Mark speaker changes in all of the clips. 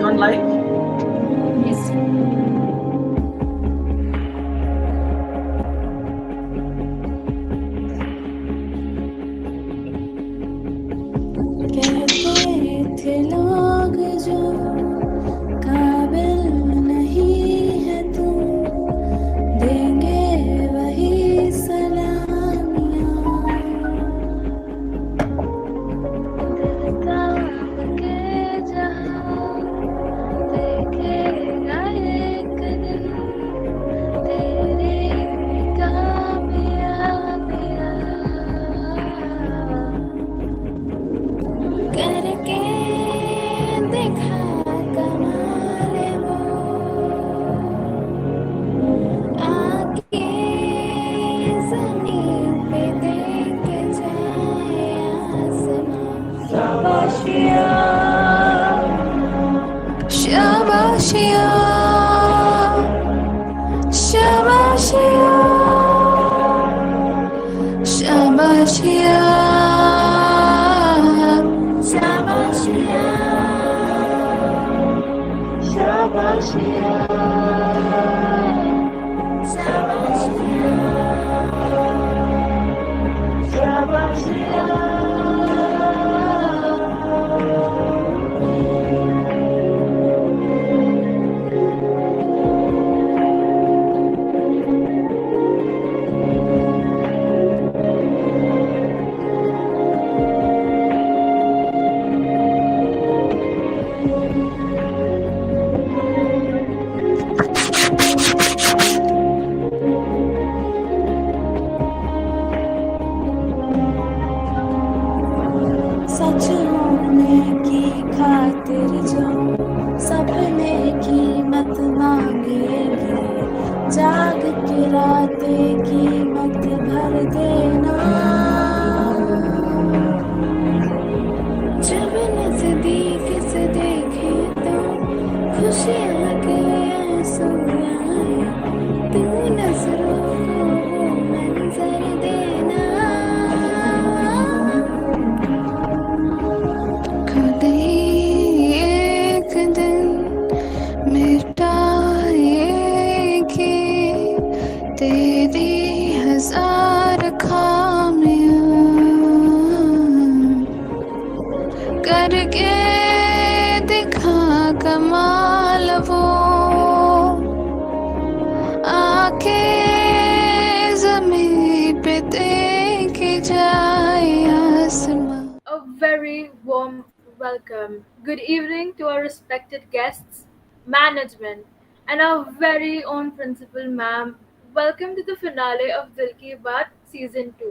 Speaker 1: on live?
Speaker 2: Yes. कहते थे लोग जो काबिल नहीं है तुम देंगे वही सलामियाँ दिल कांप के जहाँ देखेगा एक दिन तेरी कामयाबियाँ करके देखा कमाल वो आके ज़मीन पे देख जाए आसमां शाबाशिया शाबाशिया शाबाशिया शाबाशिया शाबाशिया शाबाशिया शाबाशिया शाबाशिया सच होने की खातिर जो सपने कीमत मांगेंगे जाग के रातें कीमत भर देना जब नजदीक से देखे तो खुशियाँ के आंसू आए तू नजरों को वो मंजर देना खुद ही एक दिन मिटाएगी तेरी हजार खामियां करके दिखा कमाल वो आके ज़मीन पे देखे जाए आसमां.
Speaker 3: A very warm welcome. Good evening to our respected guests, management, and our very own principal, ma'am. Welcome to the finale of Dil Ki Baat Season 2.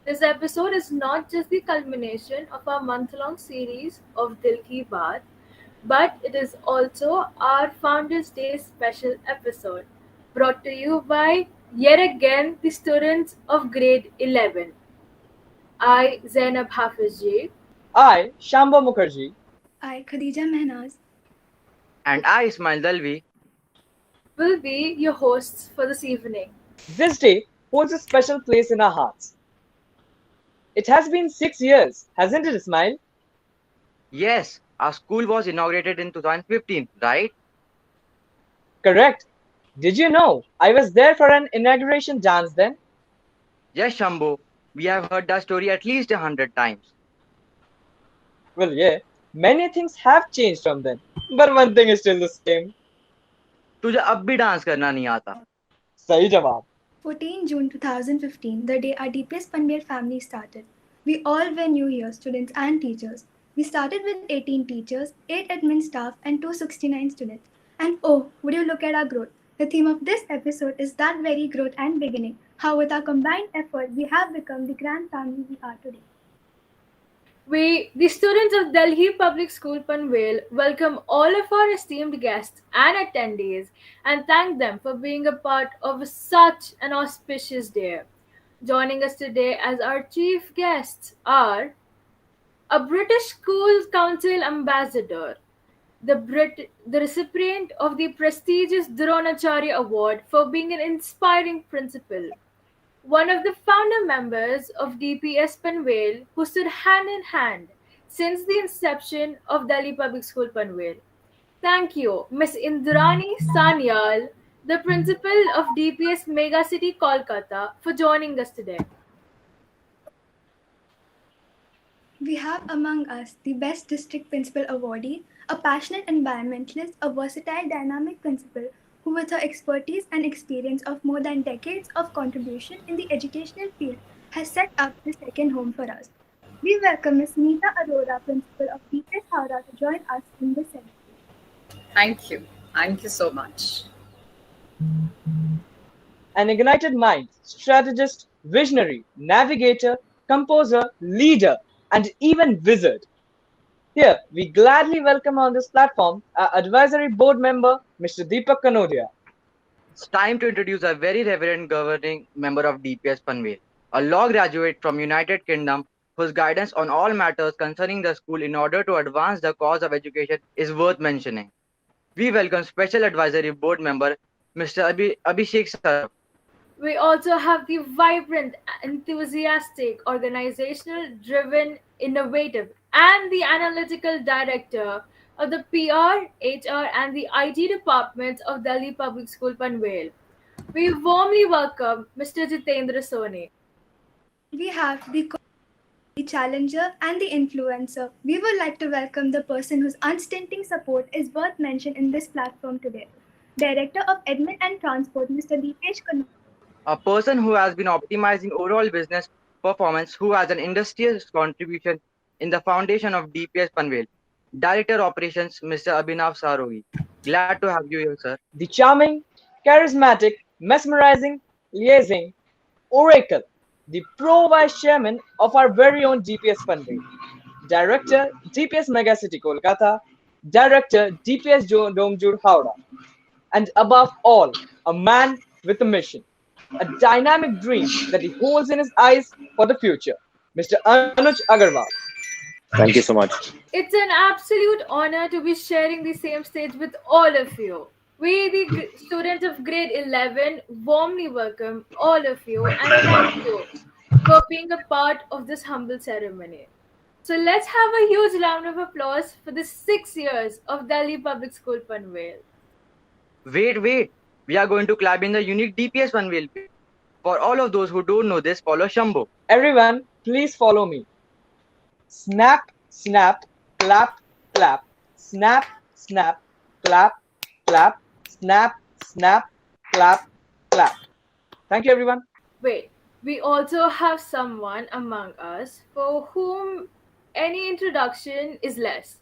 Speaker 3: This episode is not just the culmination of our month-long series of Dil Ki Baat, but it is also our Founders Day special episode, brought to you by, yet again, the students of grade 11. I, Zainab Hafizji,
Speaker 1: I, Shamba Mukherjee.
Speaker 2: I, Khadija Mehnaz.
Speaker 4: And I, Ismail Dalvi.
Speaker 3: will be your hosts for this evening.
Speaker 1: This day holds a special place in our hearts. It has been 6 years, hasn't it, Ismail?
Speaker 4: Yes, our school was inaugurated in 2015, right?
Speaker 1: Correct. Did you know I was there for an inauguration dance then?
Speaker 4: Yes, Shambhu. We have heard that story at least 100 times.
Speaker 1: Well, yeah, many things have changed from then, but one thing is still the same.
Speaker 4: तुझे अब भी dance करना नहीं आता.
Speaker 1: सही जवाब.
Speaker 2: 14 June 2015, the day our DPS Panvel family started. We all were new year students and teachers. We started with 18 teachers, 8 admin staff, and 269 students. And oh, would you look at our growth? The theme of this episode is that very growth and beginning, how with our combined effort we have become the grand family we are today.
Speaker 3: We, the students of Delhi Public School Panvel, welcome all of our esteemed guests and attendees and thank them for being a part of such an auspicious day. Joining us today as our chief guests are a British School Council ambassador, the recipient of the prestigious Dronacharya Award for being an inspiring principal, one of the founder members of DPS Panvel who stood hand in hand since the inception of Delhi Public School Panvel. Thank you, Miss Indrani Sanyal, the principal of DPS Megacity Kolkata, for joining us today.
Speaker 2: We have among us the Best District Principal awardee, a passionate environmentalist, a versatile dynamic principal who with her expertise and experience of more than decades of contribution in the educational field has set up the second home for us. We welcome Ms. Neeta Arora, Principal of DPS Howrah, to join us in this ceremony.
Speaker 5: Thank you. Thank you so much.
Speaker 1: An ignited mind, strategist, visionary, navigator, composer, leader, and even wizard. Here, we gladly welcome on this platform our advisory board member, Mr. Deepak Kanodia.
Speaker 4: It's time to introduce a very reverend governing member of DPS Panvel, a law graduate from United Kingdom whose guidance on all matters concerning the school in order to advance the cause of education is worth mentioning. We welcome Special Advisory Board member Mr. Abhishek Saraf.
Speaker 3: We also have the vibrant, enthusiastic, organizational, driven, innovative, and the analytical director of the PR, HR, and the IT departments of Delhi Public School Panvel. We warmly welcome Mr. Jitendra Soni.
Speaker 2: We have the challenger and the influencer. We would like to welcome the person whose unstinting support is worth mention in this platform today. Director of Admin and Transport, Mr. Deepesh Kanodia.
Speaker 4: A person who has been optimizing overall business performance, who has an industrial contribution in the foundation of DPS Panvel. Director Operations, Mr. Abhinav Sarogi. Glad to have you here, sir.
Speaker 1: The charming, charismatic, mesmerizing, liaising oracle, the pro vice chairman of our very own DPS Panvel. Director, DPS Megacity Kolkata. Director, DPS Domjur Howrah. And above all, a man with a mission, a dynamic dream that he holds in his eyes for the future, Mr. Anuj Agarwal.
Speaker 6: Thank you so much.
Speaker 3: It's an absolute honor to be sharing the same stage with all of you. We, the students of grade 11, warmly welcome all of you and thank you for being a part of this humble ceremony. So let's have a huge round of applause for the 6 years of Delhi Public School Panvel.
Speaker 4: Wait. We are going to clap in the unique DPS Panvel. For all of those who don't know this, follow Shambho.
Speaker 1: Everyone, please follow me. Snap, snap, clap, clap. Snap, snap, clap, clap. Snap, snap, clap, clap. Thank you, everyone.
Speaker 3: Wait, we also have someone among us for whom any introduction is less.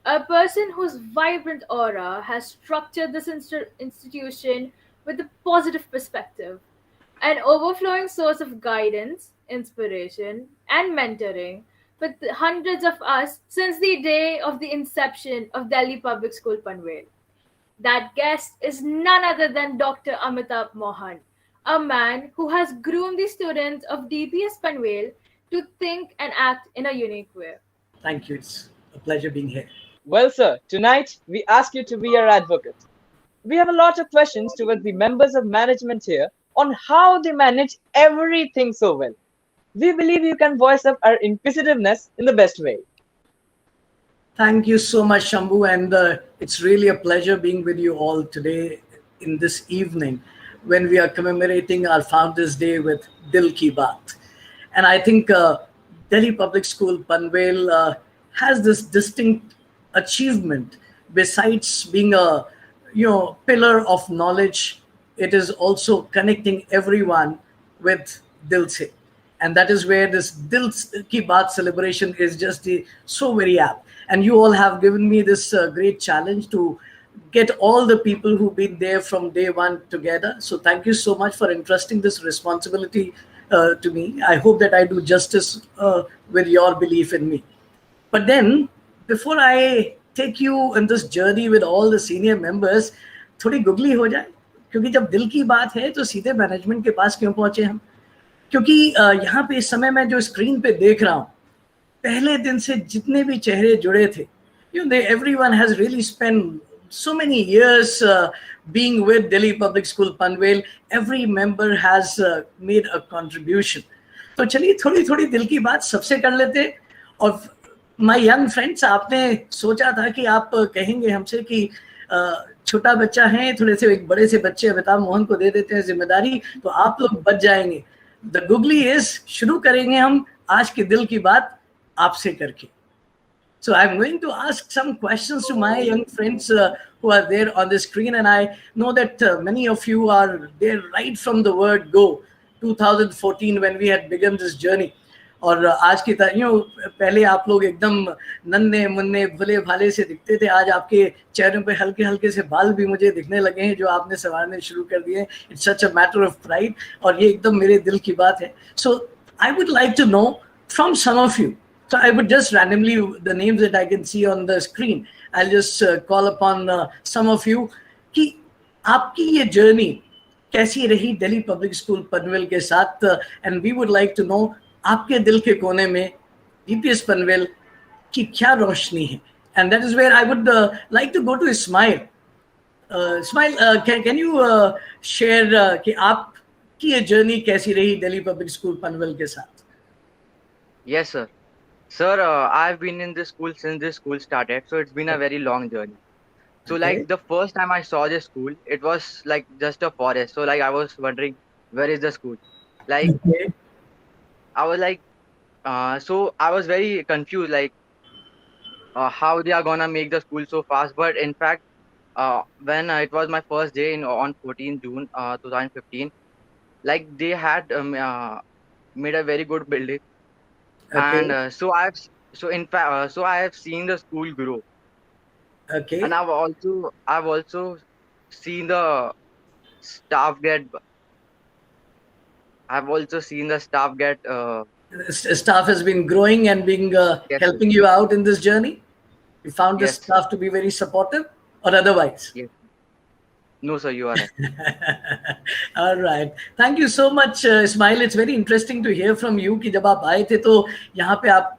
Speaker 3: A person whose vibrant aura has structured this institution with a positive perspective, an overflowing source of guidance, inspiration, and mentoring for hundreds of us since the day of the inception of Delhi Public School Panvel. That guest is none other than Dr. Amitabh Mohan, a man who has groomed the students of DPS Panvel to think and act in a unique way.
Speaker 7: Thank you. It's a pleasure being here.
Speaker 1: Well, sir, tonight we ask you to be our advocate. We have a lot of questions towards the members of management here on how they manage everything so well. We believe you can voice up our inquisitiveness in the best way.
Speaker 7: Thank you so much, Shambhu, and it's really a pleasure being with you all today in this evening when we are commemorating our Founders Day with Dil Ki Baat. And I think Delhi Public School Panvel has this distinct achievement. Besides being a pillar of knowledge, it is also connecting everyone with Dil Se. And that is where this Dil Ki Baat celebration is just so very apt. And you all have given me this great challenge to get all the people who've been there from day one together. So thank you so much for entrusting this responsibility to me. I hope that I do justice with your belief in me. But then, before I take you on this journey with all the senior members, थोड़ी googly हो जाए, क्योंकि जब दिल की बात है तो सीधे मैनेजमेंट के पास क्यों पहुंचे हम? क्योंकि यहाँ पे इस समय मैं जो स्क्रीन पे देख रहा हूँ, पहले दिन से जितने भी चेहरे जुड़े थे, everyone has really spent so many years being with Delhi Public School Panvel. Every member has made a contribution. तो चलिए थोड़ी थोड़ी दिल की बात सबसे कर लेते और माय यंग फ्रेंड्स, आपने सोचा था कि आप कहेंगे हमसे कि छोटा बच्चा है, थोड़े से एक बड़े से बच्चे अमिताभ मोहन को दे देते हैं जिम्मेदारी, तो आप लोग बच जाएंगे। द गुगली इज, शुरू करेंगे हम आज के दिल की बात आपसे करके। So I'm going to ask some questions to my young friends who are there on the screen, and I know that many of you are there right from the word go, 2014 when we had begun this journey. और आज की पहले आप लोग एकदम नन्हे मुन्ने भले भाले से दिखते थे, आज आपके चेहरों पे हल्के हल्के से बाल भी मुझे दिखने लगे हैं जो आपने संवारने शुरू कर दिए। It's such a matter of pride, और ये एकदम मेरे दिल की बात है। So I would like to know from some of you, so I would just randomly, the names that I can see on the screen, I'll just call upon some of you कि आपकी ये journey कैसी रही Delhi public school Panvel के साथ, and we would like to know आपके दिल के कोने में DPS पनवेल की क्या रोशनी है, and that is where I would like to go to Ismail. Ismail, can you share कि आपकी ये जर्नी कैसी रही दिल्ली पब्लिक स्कूल पनवेल के साथ?
Speaker 4: Yes, sir. Sir, I've been in this school since this school started, so it's been a very long journey. So,
Speaker 7: Okay.
Speaker 4: like the first time I saw this school, it was like just a forest. So, like I was wondering, where is the school? Like
Speaker 7: Okay.
Speaker 4: I was like, so I was very confused, like how they are gonna make the school so fast. But in fact, when it was my first day on 14 June 2015, like they had made a very good building,
Speaker 7: Okay.
Speaker 4: and so in fact, so I have seen the school grow.
Speaker 7: Okay.
Speaker 4: And I've also seen the staff get I've also seen the staff get
Speaker 7: Staff has been growing and being
Speaker 4: yes,
Speaker 7: helping you out in this journey. You found the
Speaker 4: yes,
Speaker 7: staff to be very supportive, or otherwise?
Speaker 4: yes. No, sir, you are right.
Speaker 7: All right. Thank you so much, Ismail. It's very interesting to hear from you कि जब आप आए थे तो यहाँ पे आप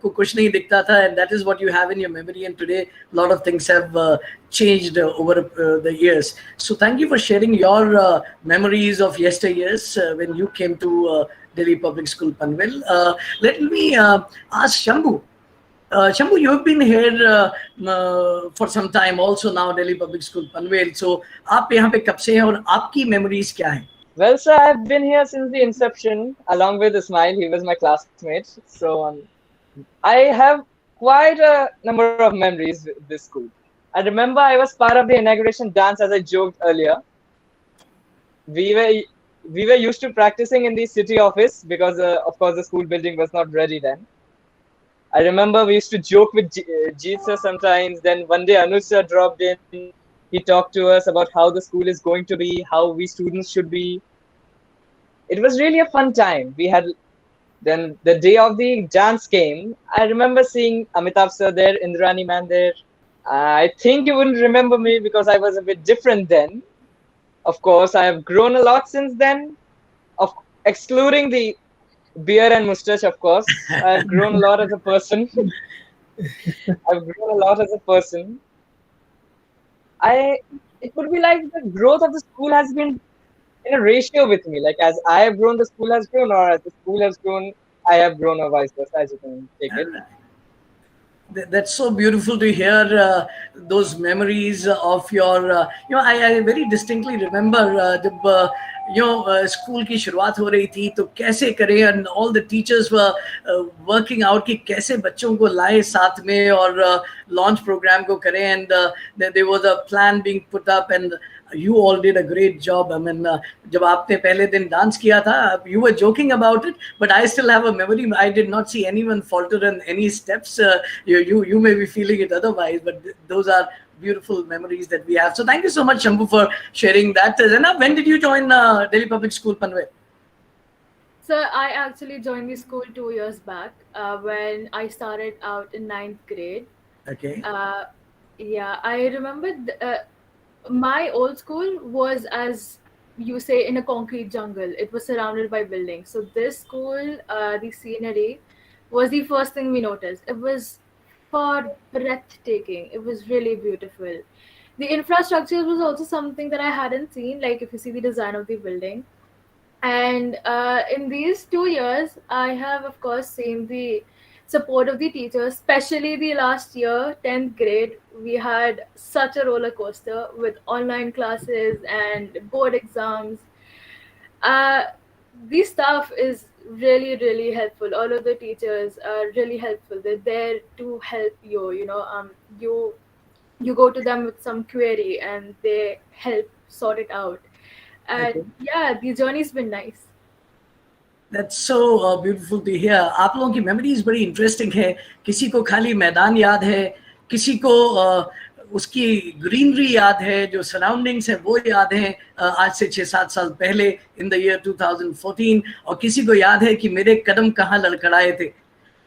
Speaker 7: को कुछ नहीं दिखता था, and that is what you have in your memory. And today, a lot of things have changed over the years. So thank you for sharing your memories of yesteryears when you came to Delhi Public School Panvel. Let me ask Shambhu. Shambhu, you have been here for some time also now, Delhi Public School Panvel. So, आप यहाँ पे कब से हैं और आपकी memories क्या हैं?
Speaker 1: Well, sir, I've been here since the inception, along with Ismail. He was my classmate. So I have quite a number of memories with this school. I remember I was part of the inauguration dance, as I joked earlier. We were used to practicing in the city office because, of course, the school building was not ready then. I remember we used to joke with Jeet sir sometimes. Then one day Anuj sir dropped in. He talked to us about how the school is going to be, how we students should be. It was really a fun time. We had then the day of the dance came. I remember seeing Amitabh sir there, Indrani man there. I think you wouldn't remember me because I was a bit different then. Of course, I have grown a lot since then. Excluding the beard and mustache, of course. I've grown a lot as a person. I've grown a lot as a person. It would be like the growth of the school has been in a ratio with me. Like as I have grown, the school has grown, or as the school has grown, I have grown, or vice versa, as you can take it.
Speaker 7: That's so beautiful to hear those memories of your. I very distinctly remember जब school की शुरुआत हो रही थी तो कैसे करें, and all the teachers were working out कि कैसे बच्चों को लाए साथ में और launch program को करें, and there was a plan being put up, and you all did a great job. I mean, जब आपने पहले दिन डांस किया था, you were joking about it, but I still have a memory. I did not see anyone falter in any steps. You may be feeling it otherwise, but those are beautiful memories that we have. So thank you so much, Shambhu, for sharing that. Zainab, when did you join Delhi Public School Panvel?
Speaker 3: So I actually joined the school 2 years back when I started out in 9th grade.
Speaker 7: Okay.
Speaker 3: Yeah, I remember my old school was, as you say, in a concrete jungle. It was surrounded by buildings. So this school, the scenery was the first thing we noticed. It was far breathtaking. It was really beautiful. The infrastructure was also something that I hadn't seen, like if you see the design of the building. And in these 2 years, I have, of course, seen the support of the teachers, especially the last year, 10th grade. We had such a roller coaster with online classes and board exams. Uh, the staff is really, really helpful. All of the teachers are really helpful. They're there to help you. You go to them with some query and they help sort it out. And
Speaker 7: Okay.
Speaker 3: yeah, the journey's been nice.
Speaker 7: That's so beautiful to hear. आप लोगों की memories बड़ी interesting है. किसी को खाली मैदान याद है, किसी को उसकी ग्रीनरी याद है, जो सराउंडिंग्स है वो याद है आज से 6-7 साल पहले इन द ईयर 2014, और किसी को याद है कि मेरे कदम कहाँ लड़खड़ाए थे.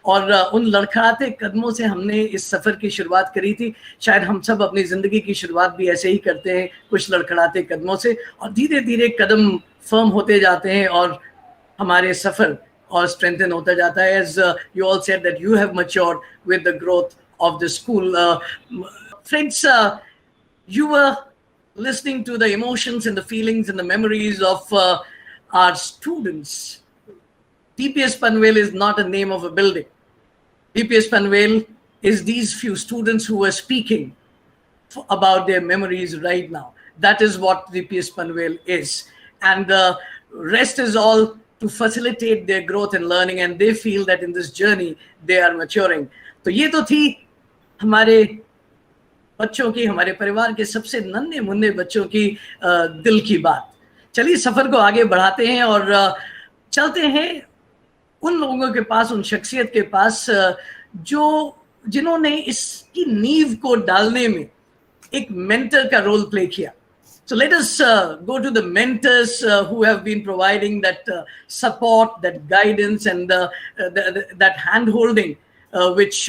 Speaker 7: और उन लड़खड़ाते कदमों से हमने इस सफ़र की शुरुआत करी थी. शायद हम सब अपनी ज़िंदगी की शुरुआत भी ऐसे ही करते हैं, कुछ लड़खड़ाते कदमों से, और धीरे धीरे कदम फर्म होते जाते हैं और हमारे सफ़र और strengthen होता जाता है. As you all said that you have matured with the growth of the school. Friends, you were listening to the emotions and the feelings and the memories of our students. DPS Panvel is not a name of a building. DPS Panvel is these few students who are speaking about their memories right now. That is what DPS Panvel is. And the rest is all to facilitate their growth and learning, and they feel that in this journey they are maturing. तो ये तो थी हमारे बच्चों की, हमारे परिवार के सबसे नन्हे मुन्ने बच्चों की दिल की बात. चलिए सफ़र को आगे बढ़ाते हैं और चलते हैं उन लोगों के पास, उन शख्सियत के पास जिन्होंने इसकी नींव को डालने में एक मेंटर का रोल प्ले किया. So let us go to the mentors who have been providing that support, that guidance, and that hand-holding which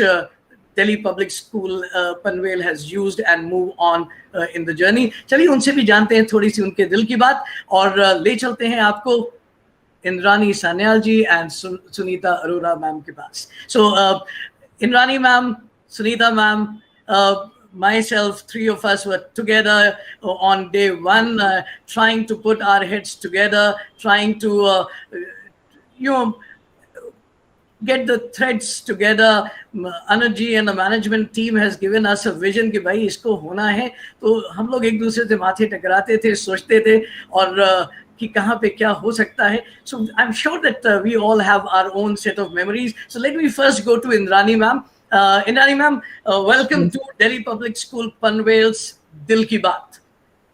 Speaker 7: Delhi Public School Panvel has used and move on in the journey. चलिए उनसे भी जानते हैं थोड़ी सी उनके दिल की बात, और ले चलते हैं आपको Indrani Sanyal ji and Sunita Arora ma'am ke paas. So Indrani ma'am, Sunita ma'am, myself, three of us were together on day one, trying to put our heads together, trying to get the threads together. Anuj ji and the management team has given us a vision कि भाई इसको होना है. तो हम लोग एक दूसरे से माथे टकराते थे, सोचते थे और कि कहाँ पे क्या हो सकता है. So I'm sure that we all have our own set of memories. So let me first go to Indrani ma'am. Indrani ma'am, welcome to Delhi Public School Panvel's Dil Ki Baat.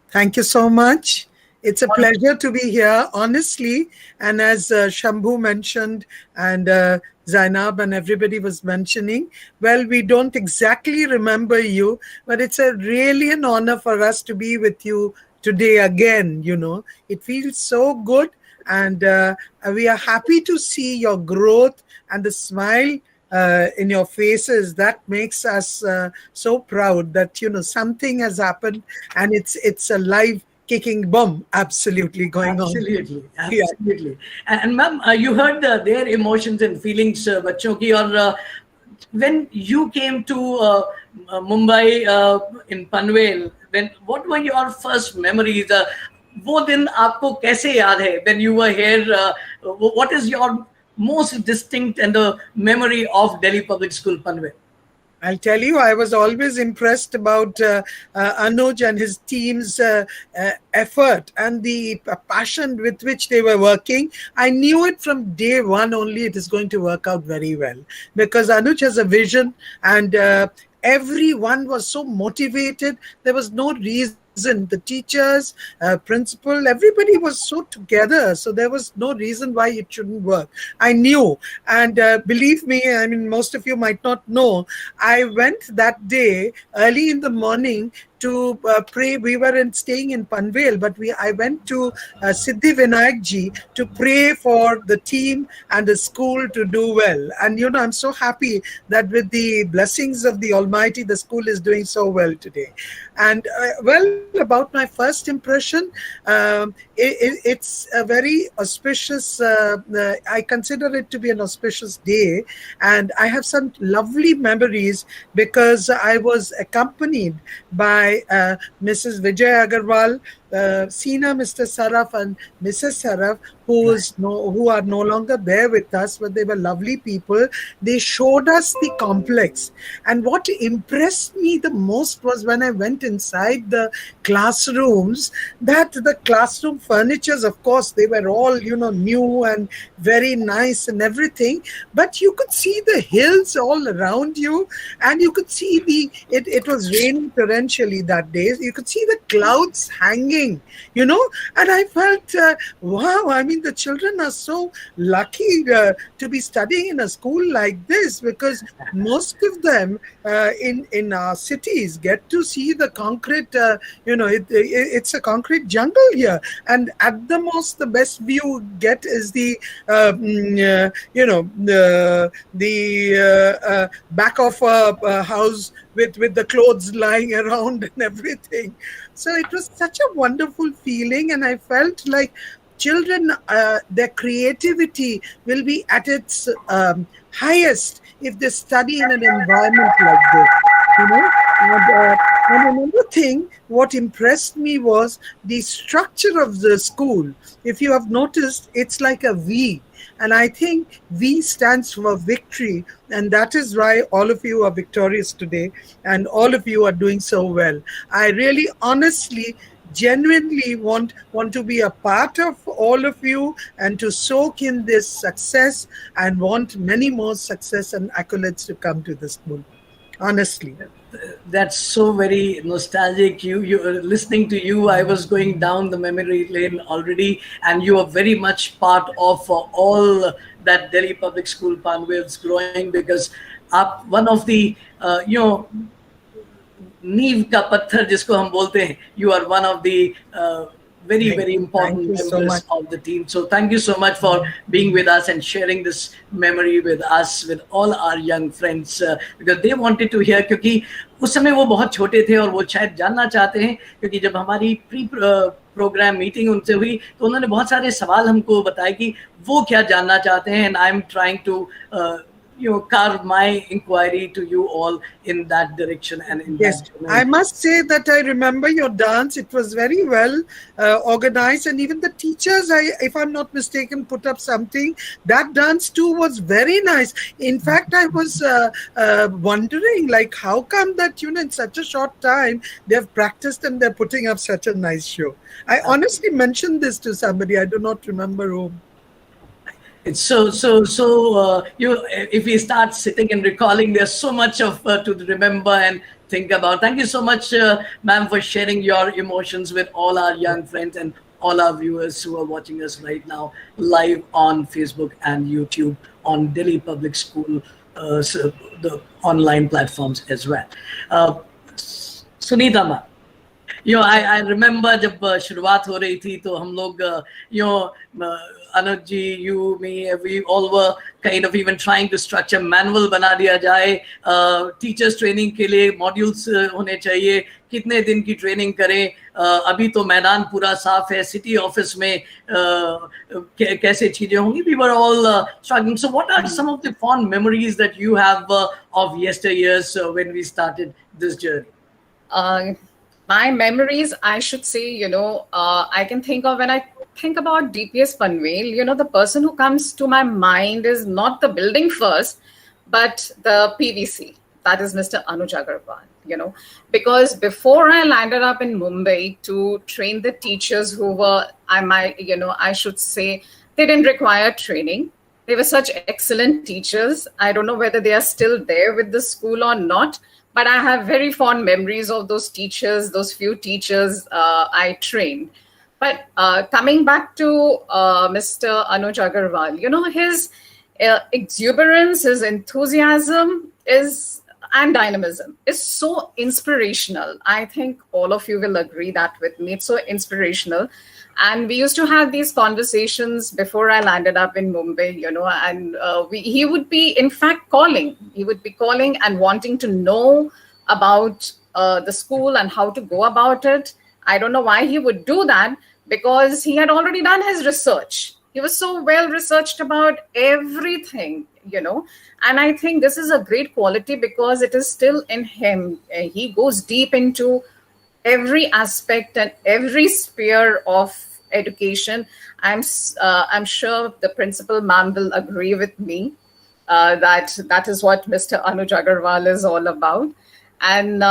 Speaker 8: Thank you so much. It's a pleasure to be here, honestly. And as Shambhu mentioned, and Zainab and everybody was mentioning, well, we don't exactly remember you, but it's really an honor for us to be with you today again. It feels so good, and we are happy to see your growth and the smile in your faces. That makes us so proud that something has happened, and it's a live kicking bomb absolutely going on.
Speaker 7: Absolutely. And ma'am, you heard their emotions and feelings बच्चों की, और when you came to Mumbai in Panvel, what were your first memories? वो दिन आपको कैसे याद है when you were here? What is your most distinct and the memory of Delhi Public School Panvel?
Speaker 8: I'll tell you, I was always impressed about Anuj and his team's effort and the passion with which they were working. I knew it from day one only it is going to work out very well, because Anuj has a vision, and everyone was so motivated. There was no reason. The teachers, principal, everybody was so together. So there was no reason why it shouldn't work. I knew. And believe me, I mean, most of you might not know, I went that day early in the morning to pray. We were staying in Panvel, but I went to Siddhi Vinayak ji to pray for the team and the school to do well. And I'm so happy that with the blessings of the Almighty, the school is doing so well today. And well, about my first impression, it's a very auspicious, I consider it to be an auspicious day, and I have some lovely memories because I was accompanied by Mrs. Vijay Agarwal, Sina, Mr. Saraf, and Mrs. Saraf, who are no longer there with us, but they were lovely people. They showed us the complex, and what impressed me the most was when I went inside the classrooms. That the classroom furnitures, of course, they were all new and very nice and everything, but you could see the hills all around you, and you could see it was raining torrentially that day. You could see the clouds hanging, and I felt, wow, I mean, the children are so lucky to be studying in a school like this, because most of them in our cities get to see the concrete, it's a concrete jungle here, and at the most the best view you get is the back of a house with the clothes lying around and everything. So it was such a wonderful feeling, and I felt like children, their creativity will be at its highest if they study in an environment like this. And another thing, what impressed me was the structure of the school. If you have noticed, it's like a V. And I think V stands for victory. And that is why all of you are victorious today. And all of you are doing so well. I really, honestly, genuinely want to be a part of all of you and to soak in this success, and want many more success and accolades to come to the school. Honestly.
Speaker 7: That's so very nostalgic. You listening to you, I was going down the memory lane already, and you are very much part of all that Delhi Public School Panvel's growing, because one of the नींव का पत्थर जिसको हम बोलते हैं, you are one of the very important members of the team. So thank you so much for being with us and sharing this memory with us, with all our young friends, because they wanted to hear, क्योंकि उस समय वो बहुत छोटे थे और वो शायद जानना चाहते हैं, क्योंकि जब हमारी प्रोग्राम मीटिंग उनसे हुई तो उन्होंने बहुत सारे सवाल हमको बताए कि वो क्या जानना चाहते हैं, and I'm trying to carve my inquiry to you all in that direction. And in
Speaker 8: yes, I must say that I remember your dance. It was very well organized, and even the teachers, if I'm not mistaken, put up something. That dance too was very nice. In fact, I was wondering, like, how come that in such a short time they've practiced and they're putting up such a nice show. I honestly mentioned this to somebody. I do not remember whom.
Speaker 7: It's so if we start sitting and recalling, there's so much of to remember and think about. Thank you so much, ma'am, for sharing your emotions with all our young friends and all our viewers who are watching us right now live on Facebook and YouTube, on Delhi Public School, so the online platforms as well. Sunita ma'am, I remember जब शुरुआत हो रही थी तो हम लोग Anuj ji, you, me, we all were kind of even trying to structure manual बना दिया जाए, teachers training के लिए modules होने चाहिए, कितने दिन की training करें, अभी तो मैदान पूरा साफ है, city office में कैसे चीजें होंगी. We were all struggling. So what are some of the fond memories that you have of yesteryears when we started this journey?
Speaker 5: My memories, I should say, I can think of when I think about DPS Panvel, the person who comes to my mind is not the building first, but the PVC. That is Mr. Anuj Agarwal, because before I landed up in Mumbai to train the teachers who were, I should say, they didn't require training. They were such excellent teachers. I don't know whether they are still there with the school or not, but I have very fond memories of those teachers, those few teachers I trained. But coming back to Mr. Anuj Agarwal, his exuberance, his enthusiasm and dynamism is so inspirational. I think all of you will agree that with me. It's so inspirational. And we used to have these conversations before I landed up in Mumbai, and he would be, in fact, calling. He would be calling and wanting to know about the school and how to go about it. I don't know why he would do that, because he had already done his research. He was so well researched about everything, and I think this is a great quality because it is still in him. He goes deep into every aspect and every sphere of education. I'm sure the principal ma'am will agree with me that that is what Mr. Anuj Agarwal is all about. And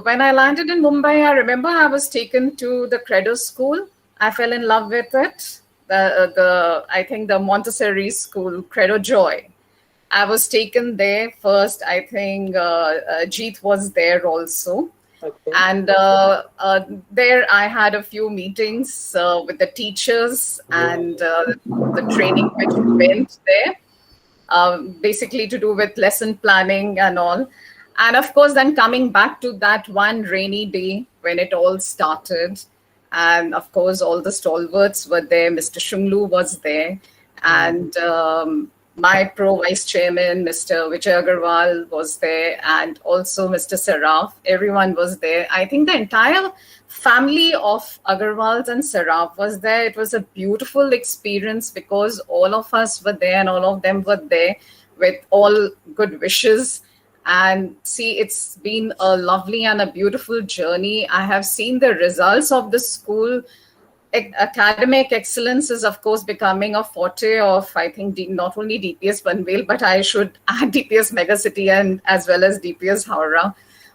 Speaker 5: when I landed in Mumbai, I remember I was taken to the Credo School. I fell in love with it. The I think the Montessori school, Credo Joy. I was taken there first. I think Jeet was there also.
Speaker 1: Okay.
Speaker 5: And there I had a few meetings with the teachers and the training which went there, basically to do with lesson planning and all. And of course, then coming back to that one rainy day when it all started. And of course, all the stalwarts were there. Mr. Shunglu was there. And my pro vice chairman, Mr. Vijay Agarwal, was there. And also Mr. Saraf. Everyone was there. I think the entire family of Agarwals and Saraf was there. It was a beautiful experience because all of us were there and all of them were there with all good wishes. And see, it's been a lovely and a beautiful journey. I have seen the results of the school. Academic excellence is, of course, becoming a forte of, I think, not only DPS Panvel, but I should add DPS Megacity and as well as DPS Howrah.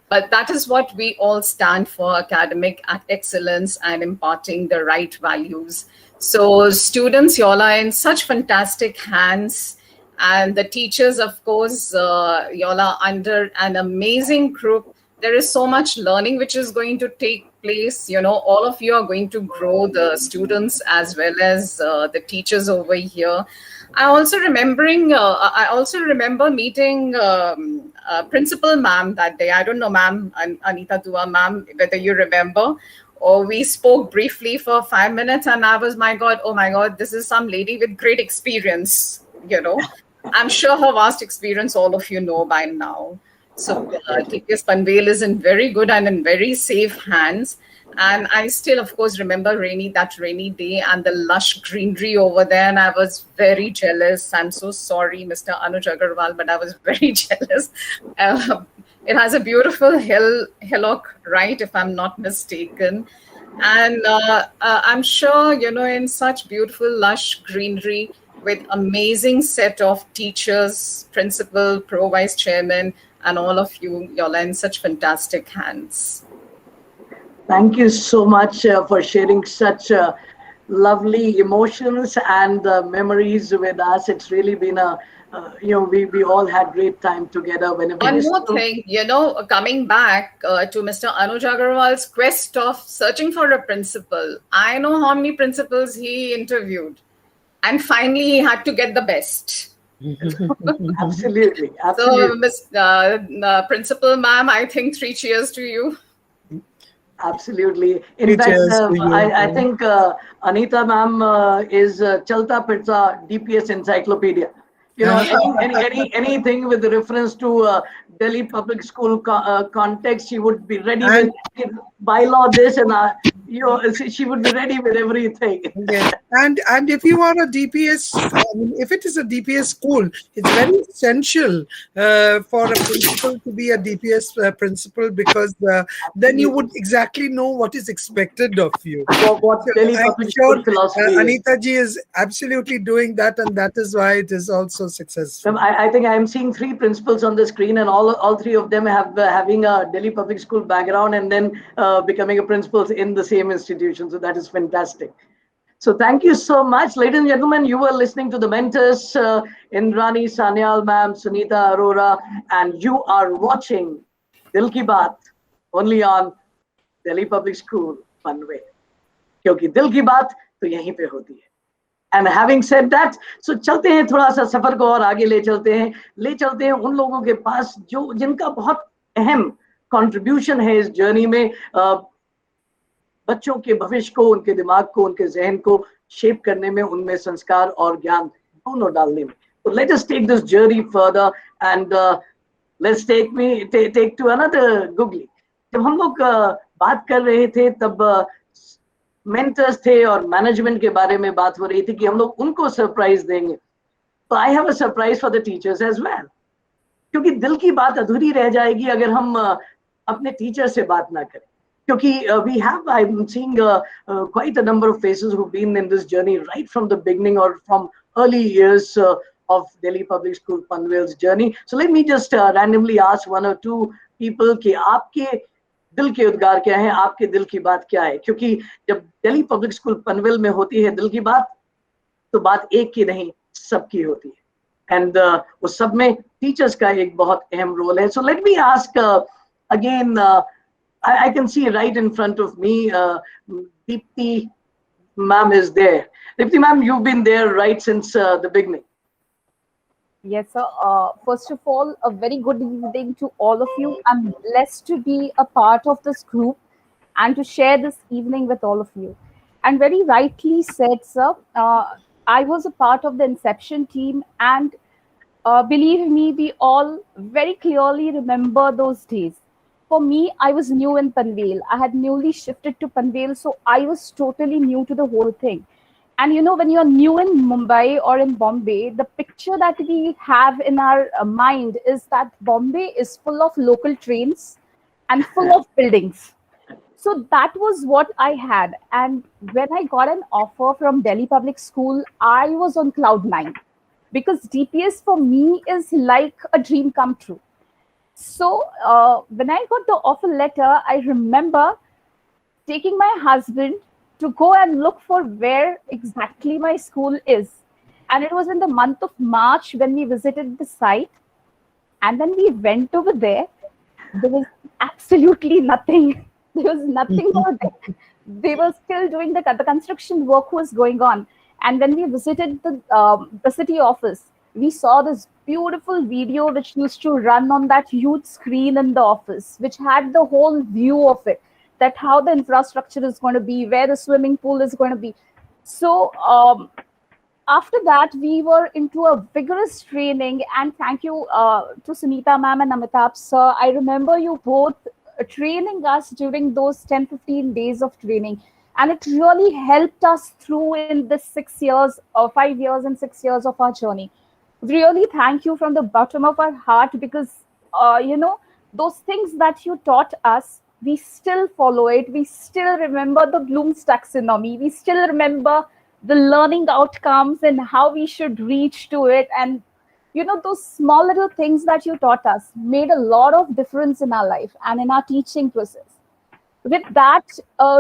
Speaker 5: But that is what we all stand for, academic excellence and imparting the right values. So students, you all are in such fantastic hands. And the teachers, of course, you all are under an amazing group. There is so much learning which is going to take place. You know, all of you are going to grow, the students as well as the teachers over here. I also remember meeting Principal Ma'am that day. I don't know, Ma'am, Anita Dua Ma'am, whether you remember. Or we spoke briefly for 5 minutes, and I was, oh my God, this is some lady with great experience, you know. I'm sure her vast experience, all of you know by now. So DPS Panvel is in very good and in very safe hands. And I still, of course, remember that rainy day and the lush greenery over there. And I was very jealous. I'm so sorry, Mr. Anuj Agarwal, but I was very jealous. It has a beautiful hillock, right, if I'm not mistaken. And I'm sure, you know, in such beautiful, lush greenery, with amazing set of teachers, principal, pro vice chairman, and all of you, you're in such fantastic hands.
Speaker 7: Thank you so much for sharing such lovely emotions and memories with us. It's really been we all had great time together.
Speaker 5: One more thing, you know, coming back to Mr. Anuj Agarwal's quest of searching for a principal. I know how many principals he interviewed. And finally, he had to get the best.
Speaker 7: Absolutely.
Speaker 5: So, Ms. Principal Ma'am, I think 3 cheers to you.
Speaker 7: Absolutely. In fact, I think Anita Ma'am is Chalta Pirta DPS Encyclopedia. You know, anything with reference to Delhi public school context, she would be ready with bylaw this and she would be ready with everything.
Speaker 8: Yeah. And if you are a DPS, if it is a DPS school, it's very essential for a principal to be a DPS principal, because then you would exactly know what is expected of you.
Speaker 7: What Delhi public school philosophy
Speaker 8: Anita ji is absolutely doing that, and that is why it is also successful.
Speaker 7: I think I am seeing 3 principals on the screen, and all 3 of them have having a Delhi public school background and then becoming a principal in the same institution. So that is fantastic. So thank you so much, ladies and gentlemen. You were listening to the mentors, Indrani Sanyal ma'am, Sunita Arora, and you are watching Dil Ki Baat only on Delhi Public School Panvel. क्योंकि दिल की बात तो यहीं पे होती है. And having said that, so चलते हैं थोड़ा सा सफर को और आगे ले चलते हैं उन लोगों के पास जिनका बहुत अहम कंट्रीब्यूशन है इस जर्नी में, बच्चों के भविष्य को, उनके दिमाग को, उनके जहन को शेप करने में, उनमें संस्कार और ज्ञान दोनों डालने में. So let us take this journey further and let's take to another googly. जब हम लोग बात कर रहे थे तब मेंटर्स थे और मैनेजमेंट के बारे में बात हो रही थी कि हम लोग उनको सरप्राइज देंगे. तो I have a surprise for the teachers as well, क्योंकि दिल की बात अधूरी रह जाएगी अगर हम अपने टीचर से बात ना करें. Kyunki I'm seeing quite a number of faces who've been in this journey right from the beginning or from early years of Delhi Public School Panvel's journey. So let me just randomly ask one or two people कि आपके दिल के उद्गार क्या हैं, आपके दिल की बात क्या है? क्योंकि जब दिल्ली पब्लिक स्कूल पनवेल में होती है दिल की बात, तो बात एक की नहीं सबकी होती है, एंड उस सब में टीचर्स का एक बहुत अहम रोल है. So let me ask again, I can see right in front of me, Deepti ma'am is there. Deepti ma'am, you've been there right since the beginning.
Speaker 9: Yes, sir. First of all, a very good evening to all of you. I'm blessed to be a part of this group and to share this evening with all of you. And very rightly said, sir, I was a part of the inception team, and believe me, we all very clearly remember those days. For me, I was new in Panvel. I had newly shifted to Panvel, so I was totally new to the whole thing. And you know, when you're new in Mumbai or in Bombay, the picture that we have in our mind is that Bombay is full of local trains and full of buildings. So that was what I had. And when I got an offer from Delhi Public School, I was on cloud nine, because DPS for me is like a dream come true. So when I got the offer letter, I remember taking my husband to go and look for where exactly my school is. And it was in the month of March when we visited the site. And then we went over there. There was absolutely nothing. There was nothing over there. They were still doing the construction work was going on. And when we visited the city office, we saw this beautiful video which used to run on that huge screen in the office, which had the whole view of it, that how the infrastructure is going to be, where the swimming pool is going to be. So after that, we were into a vigorous training, and thank you to Sunita ma'am and Amitabh sir. I remember you both training us during those 10-15 days of training. And it really helped us through in this 6 years or 5 years and 6 years of our journey. Really thank you from the bottom of our heart, because, you know, those things that you taught us, we still follow it. We still remember the Bloom's taxonomy. We still remember the learning outcomes and how we should reach to it. And, you know, those small little things that you taught us made a lot of difference in our life and in our teaching process. With that,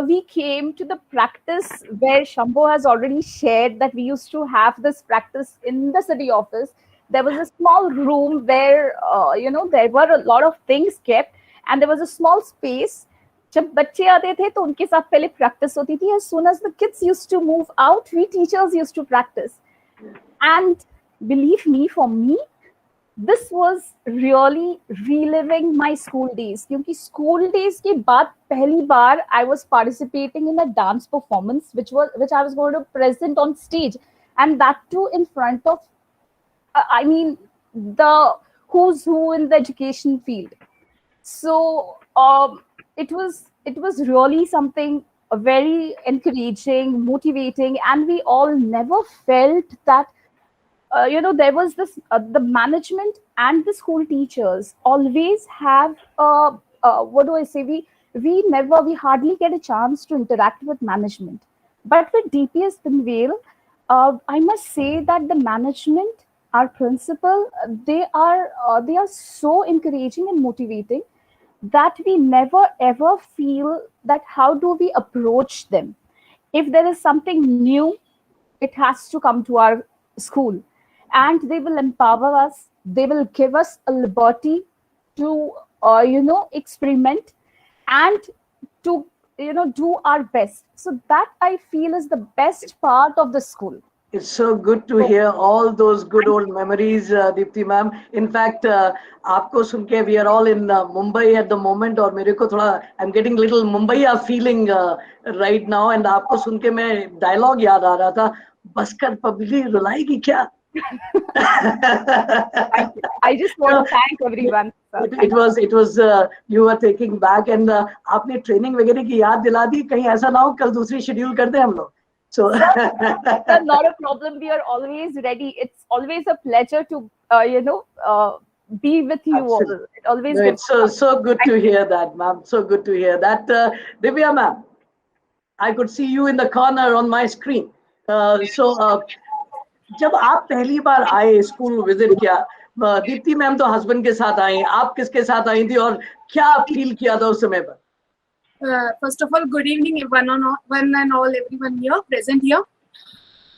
Speaker 9: we came to the practice where Shambhu has already shared that we used to have this practice in the city office. There was a small room where, you know, there were a lot of things kept, and there was a small space. जब बच्चे आते थे तो उनके साथ पहले practice होती थी. As soon as the kids used to move out, we teachers used to practice. And believe me, for me, this was really reliving my school days. क्योंकि school days के बाद पहली बार I was participating in a dance performance which I was going to present on stage, and that too in front of I mean the who's who in the education field. So it was really something very encouraging, motivating, and we all never felt that you know, there was this the management and the school teachers always have what do I say, we hardly get a chance to interact with management. But with DPS Panvel, I must say that the management, our principal, they are so encouraging and motivating that we never ever feel that how do we approach them. If there is something new, it has to come to our school, and they will empower us. They will give us a liberty to you know, experiment and to, you know, do our best. So that I feel is the best part of the school.
Speaker 7: It's so good to hear all those good old memories, Deepti ma'am. In fact, आपको सुन के we are all in Mumbai at the moment, और मेरे को थोड़ा I'm getting little Mumbai feeling right now, and आपको सुन के मैं dialogue याद आ रहा था, बस कर पब्लिक रुलाएगी क्या?
Speaker 9: I just want to thank everyone.
Speaker 7: It was you were taking back, and आपने training वगैरह की याद दिला दी. कहीं ऐसा ना हो कल दूसरी schedule कर दे हम लोग. So
Speaker 9: Sir, not a problem. We are always ready. It's always a pleasure to you know, be with you all.
Speaker 7: Absolutely.
Speaker 9: It always
Speaker 7: No,
Speaker 9: gives
Speaker 7: it's so good
Speaker 9: thank
Speaker 7: to
Speaker 9: you.
Speaker 7: hear that, ma'am. So good to hear that. Divya, ma'am, I could see you in the corner on my screen. जब आप पहली बार आए school visit किया, Deepti ma'am तो husband के साथ आई, आप किसके साथ आई थी और क्या फील किया था उस समय पर?
Speaker 10: First of all, good evening, one and all, everyone here present here.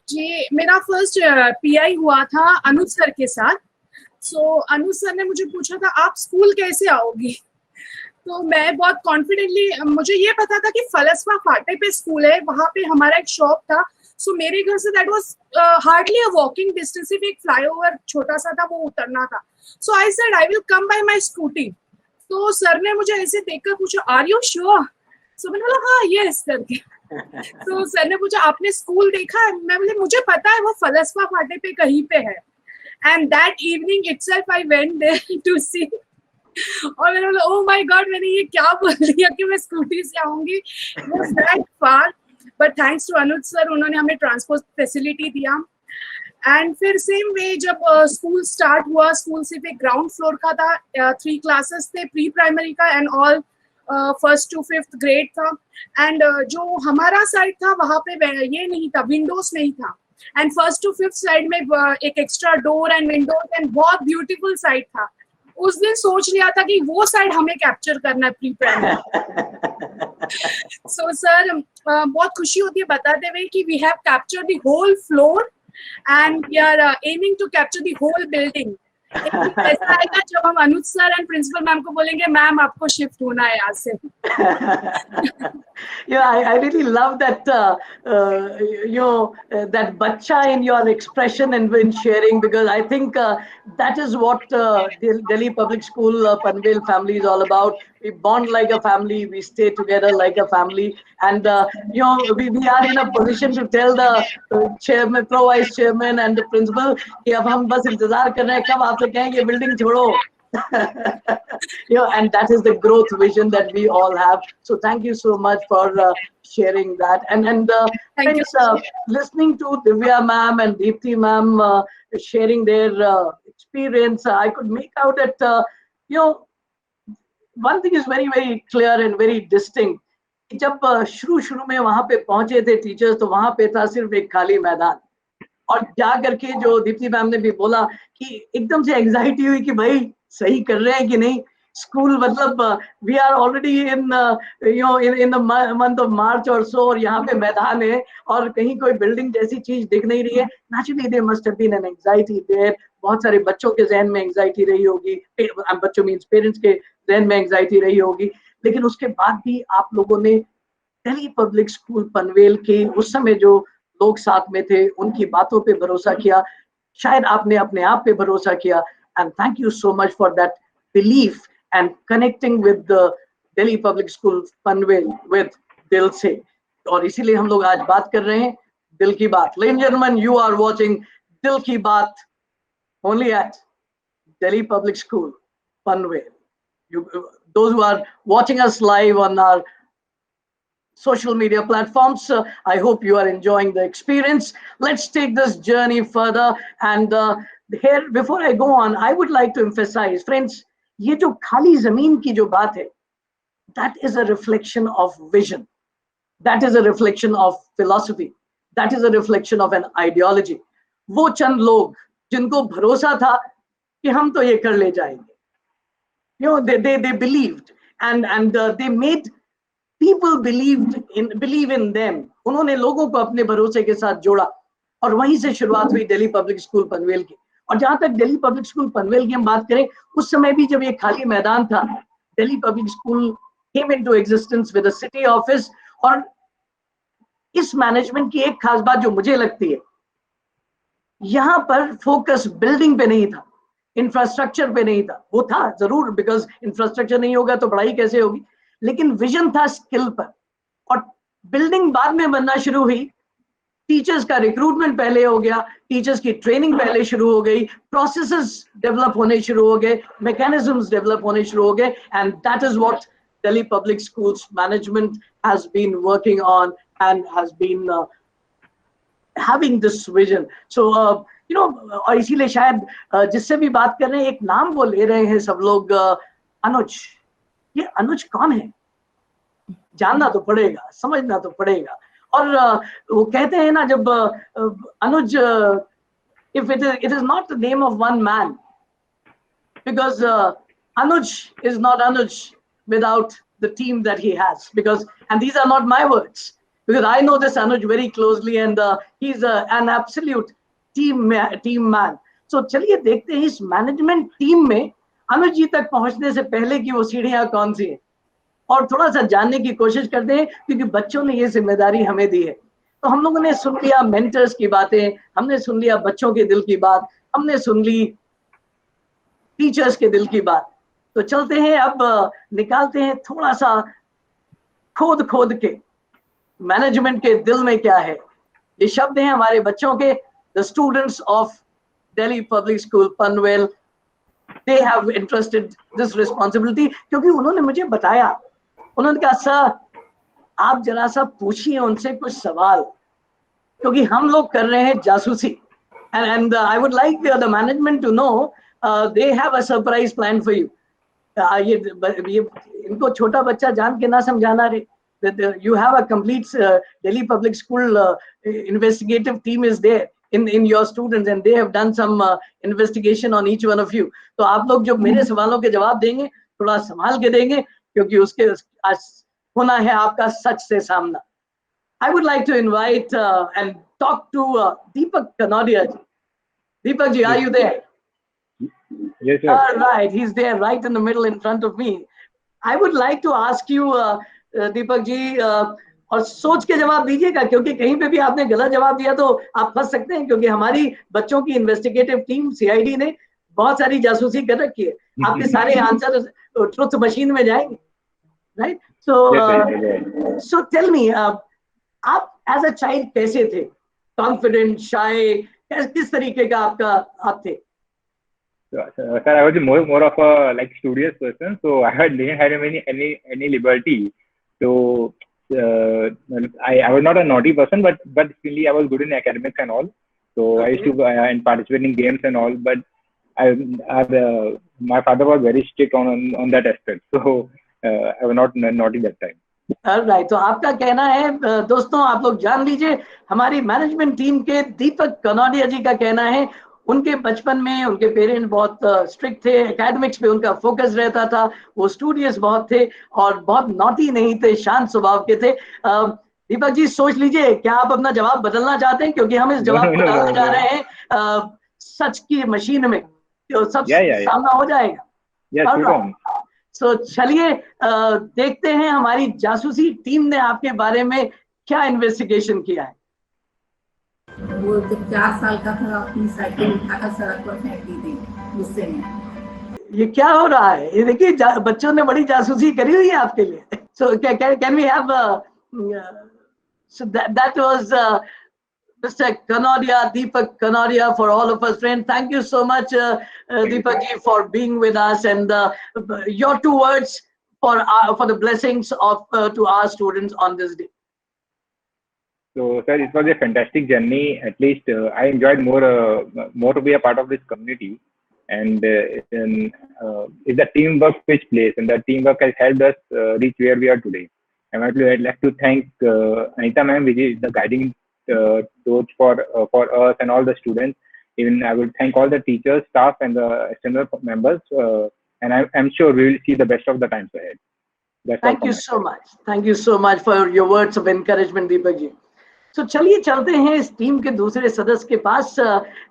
Speaker 10: जी मेरा फर्स्ट पीआई हुआ था अनुज सर के साथ. सो अनुज सर ने मुझे पूछा था आप स्कूल कैसे आओगी, तो मैं बहुत कॉन्फिडेंटली, मुझे ये पता था कि फलसफा फाटे पे स्कूल है, वहाँ पे हमारा एक शॉप था. सो मेरे घर से that was hardly a walking distance, सिर्फ एक फ्लाईओवर छोटा सा था, वो उतरना था. So I said I will come by my scooty. तो सर ने मुझे ऐसे देखकर पूछा आर यू श्योर. सो मैंने बोला हाँ यस करके. तो सर ने पूछा आपने स्कूल देखा है, मैं बोले मुझे पता है वो फलसफा फाटे पे कहीं पे है. And that evening itself I went there to see. और मैंने बोला ओह माय गॉड, मैंने ये क्या बोल दिया कि मैं स्कूटी से आऊंगी. It was that far, but thanks to Anuj sir, उन्होंने हमें ट्रांसपोर्ट फैसिलिटी दिया. एंड फिर सेम वे जब स्कूल स्टार्ट हुआ, स्कूल सिर्फ एक ग्राउंड फ्लोर का था, 3 क्लासेस थे, प्री प्राइमरी का and all first to fifth grade था. एंड जो हमारा साइड था वहाँ पे ये नहीं था, विंडोज नहीं था. And first to fifth side में एक extra door and windows and बहुत ब्यूटीफुल साइड था. उस दिन सोच लिया था कि वो साइड हमें कैप्चर करना है प्री प्राइमरी. सो सर बहुत खुशी होती है बताते हुए कि we have capture the whole floor and we are aiming to capture the whole building. ऐसा आएगा जब हम Anuj sir and principal ma'am को बोलेंगे मैम आपको शिफ्ट होना है यहाँ से.
Speaker 7: Yeah, I really love that that bacha in your expression and in sharing, because I think that is what Delhi Public School Panvel family is all about. We bond like a family, we stay together like a family, and we are in a position to tell the chairman, pro vice chairman, and the principal कि अब हम बस इंतजार कर रहे हैं कब आपसे कहेंगे बिल्डिंग छोड़ो. And that is the growth vision that we all have. So thank you so much for sharing that. And friends, listening to Divya ma'am and Deepthi ma'am sharing their experience, I could make out that one thing is very very clear and very distinct. जब शुरू में वहां पे पहुंचे थे teachers, तो वहां पे था सिर्फ एक खाली मैदान. और जा करके जो दीप्ति मैम ने भी बोला कि एकदम से एंजाइटी हुई कि भाई सही कर रहे हैं कि नहीं. स्कूल मतलब we are already in in the month of March और सो, और यहाँ पे मैदान है और कहीं कोई बिल्डिंग जैसी चीज दिख नहीं रही है. Naturally there must have been an anxiety there. बहुत सारे बच्चों के जहन में एंजाइटी रही होगी, बच्चों मींस पेरेंट्स के जहन में एंजाइटी रही होगी. लेकिन उसके बाद भी आप लोगों ने दिल्ली पब्लिक स्कूल पनवेल के उस समय जो लोग साथ में थे उनकी बातों पे भरोसा किया. शायद आपने अपने आप पे भरोसा किया. And thank you so much for that belief and connecting with the Delhi public school Panvel with दिल से. और इसीलिए हम लोग आज बात कर रहे हैं दिल की बात. Ladies and gentleman, you are watching दिल की बात only at Delhi Public School Panvel. Those who are watching us live on our social media platforms, I hope you are enjoying the experience. Let's take this journey further. And here, before I go on, I would like to emphasize, friends, ये जो खाली जमीन की जो बात है, that is a reflection of vision. That is a reflection of philosophy. That is a reflection of an ideology. वो चंद लोग जिनको भरोसा था कि हम तो ये कर ले जाएंगे. They believed and they made people believe in them. उन्होंने लोगों को अपने भरोसे के साथ जोड़ा और वहीं से शुरुआत हुई दिल्ली पब्लिक स्कूल पनवेल की. और जहां तक दिल्ली पब्लिक स्कूल पनवेल की हम बात करें, उस समय भी जब ये खाली मैदान था, Delhi public school came into existence with a city office. और इस मैनेजमेंट की एक खास बात जो मुझे लगती है, यहाँ पर फोकस बिल्डिंग पे नहीं था, इंफ्रास्ट्रक्चर पे नहीं था. वो था जरूर, बिकॉज इंफ्रास्ट्रक्चर नहीं होगा तो पढ़ाई कैसे होगी, लेकिन विजन था स्किल पर. और बिल्डिंग बाद में बनना शुरू हुई. टीचर्स का रिक्रूटमेंट पहले हो गया, टीचर्स की ट्रेनिंग पहले शुरू हो गई, प्रोसेसेस डेवलप होने शुरू हो गए, मैकेनिज्म्स डेवलप होने शुरू हो गए. And that is what Delhi Public Schools management has been working on and has been having this vision. So, you know, और इसीलिए शायद जिससे भी बात कर रहे हैं एक नाम वो ले रहे हैं सब लोग, अनुज। ये अनुज कौन है? जानना तो पड़ेगा, समझना तो पड़ेगा। और वो कहते हैं ना, जब अनुज, if it is not the name of one man, because Anuj is not Anuj without the team that he has, because, and these are not my words, because I know this Anuj very closely, and he's an absolute team man. So चलिए देखते हैं इस management team में अनुज जी तक पहुंचने से पहले की वो सीढ़ियां कौन सी है, और थोड़ा सा जानने की कोशिश करते हैं, क्योंकि बच्चों ने ये जिम्मेदारी हमें दी है। तो हम लोगों ने सुन लिया मेंटर्स की बातें, हमने सुन लिया बच्चों के दिल की बात, हमने सुन ली टीचर्स के दिल की बात। तो चलते हैं अब, निकालते हैं थोड़ा सा खोद खोद के मैनेजमेंट के दिल में क्या है। ये शब्द हैं हमारे बच्चों के, the students of Delhi public school Panvel, they have interested this responsibility, क्योंकि उन्होंने मुझे बताया, उन्होंने कहा सर आप जरा सा पूछिए उनसे कुछ सवाल, क्योंकि हम लोग कर रहे हैं जासूसी। and I would like the management to know they have a surprise plan for you. ये इनको छोटा बच्चा जान के ना समझाना रे, that you have a complete Delhi Public School investigative team is there in your students, and they have done some investigation on each one of you. तो आप लोग जो मेरे सवालों के जवाब देंगे थोड़ा संभाल के देंगे, क्योंकि उसके होना है आपका सच से सामना। I would like to invite and talk to Deepak Kanodia ji. Deepak ji, are you there?
Speaker 11: Yes, sir.
Speaker 7: All right, he's there right in the middle in front of me. I would like to ask you, Deepak ji, और सोच के जवाब दीजिएगा, क्योंकि कहीं पे भी आपने गलत जवाब दिया तो आप फंस सकते हैं, क्योंकि हमारी बच्चों की इन्वेस्टिगेटिव टीम सीआईडी ने बहुत सारी जासूसी कर रखी है। आपके सारे आंसर ट्रुथ मशीन में जाएंगे, राइट? सो टेल मी, आप एज अ चाइल्ड कैसे थे? कॉन्फिडेंट, शाय, किस तरीके का आप थे?
Speaker 11: Sir, I was more of a like studious person, so I didn't have any liberty. So I was not a naughty person, but really I was good in academics and all. So okay. I used to and participate in games and all. But my father was very strict on that aspect, so I was not naughty that time.
Speaker 7: Right, तो आपका कहना है, दोस्तों आप लोग जान लीजिए, हमारी मैनेजमेंट टीम के दीपक कनौडिया जी का कहना है उनके बचपन में उनके पेरेंट्स बहुत स्ट्रिक्ट थे, एकेडमिक्स पे उनका फोकस रहता था, वो स्टूडियस बहुत थे और बहुत नॉटी नहीं थे, शांत स्वभाव के थे। दीपक जी सोच लीजिए, क्या आप अपना जवाब बदलना चाहते हैं? क्योंकि हम इस जवाब को डालने जा रहे हैं सच की मशीन में, तो सब सामना हो जाएगा। तो चलिए देखते हैं हमारी जासूसी टीम ने आपके बारे में क्या इन्वेस्टिगेशन किया है।
Speaker 12: वो जब 4 साल का था अपनी साइकिल उठाकर सड़क पर फेंक दी थी गुस्से में।
Speaker 7: ये क्या हो रहा है? ये देखिए बच्चों ने बड़ी जासूसी करी हुई है आपके लिए। So can we have so that was Mr. Kanodia, Deepak Kanodia, for all of us friends. Thank you so much, Deepak ji, for being with us, and your 2 words for the blessings of to our students on this day.
Speaker 11: So, sir, it was a fantastic journey. At least I enjoyed more to be a part of this community, and it's the teamwork which plays, and the teamwork has helped us reach where we are today. And I'd like to thank Anita ma'am, which is the guiding torch for us and all the students. Even I will thank all the teachers, staff, and the external members. And I'm sure we will see the best of the times ahead.
Speaker 7: Thank you so much. Thank you so much for your words of encouragement, Deepak ji. So चलिए चलते हैं इस team के दूसरे सदस्य के पास.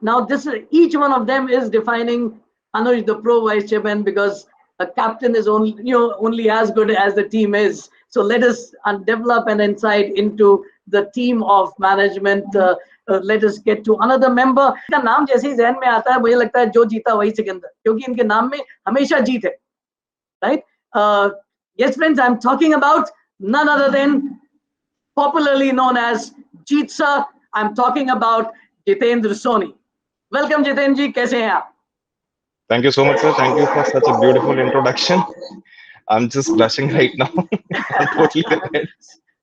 Speaker 7: Now each one of them is defining Anuj, the pro vice chairman, because a captain is only as good as the team is. So let us develop an insight into the team of management. Let us get to another member. इनका नाम जैसे ही ज़हन में आता है मुझे लगता है जो जीता वही सिकंदर, क्योंकि इनके नाम में हमेशा जीत है, right? Yes, friends, I'm talking about none other than popularly known as Jeet sir. I'm talking about Jitendra Soni. Welcome, Jitendra ji. कैसे हैं आप?
Speaker 13: Thank you so much, sir. Thank you for such a beautiful introduction. I'm just blushing right now. I'm totally prepared.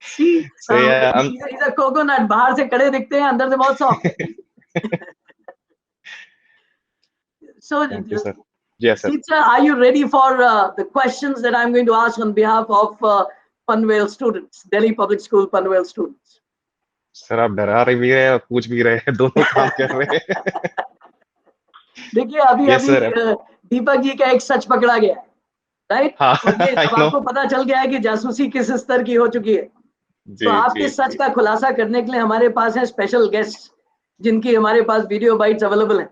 Speaker 7: See, he's a coconut. बाहर से कड़े दिखते हैं, अंदर से बहुत soft.
Speaker 14: So,
Speaker 13: Thank you, sir. Yes, sir.
Speaker 14: teacher, are you ready for the questions that I'm going to ask on behalf of Panvel students, Delhi Public School Panvel students?
Speaker 13: Sir आप डरा रहे भी है और पूछ भी रहे हैं, दोनों काम कर रहे हैं.
Speaker 14: देखिए अभी
Speaker 13: Yes,
Speaker 14: अभी
Speaker 13: sir.
Speaker 14: दीपक जी का एक सच पकड़ा गया है, राइट?
Speaker 13: हाँ,
Speaker 14: और ये
Speaker 13: I
Speaker 14: अब
Speaker 13: know.
Speaker 14: आपको पता चल गया है कि जासूसी किस स्तर की हो चुकी है. तो
Speaker 13: जी
Speaker 14: आपके
Speaker 13: जी
Speaker 14: सच
Speaker 13: जी.
Speaker 14: का खुलासा करने के लिए हमारे पास है स्पेशल गेस्ट, जिनकी हमारे पास वीडियो बाइट्स अवेलेबल है,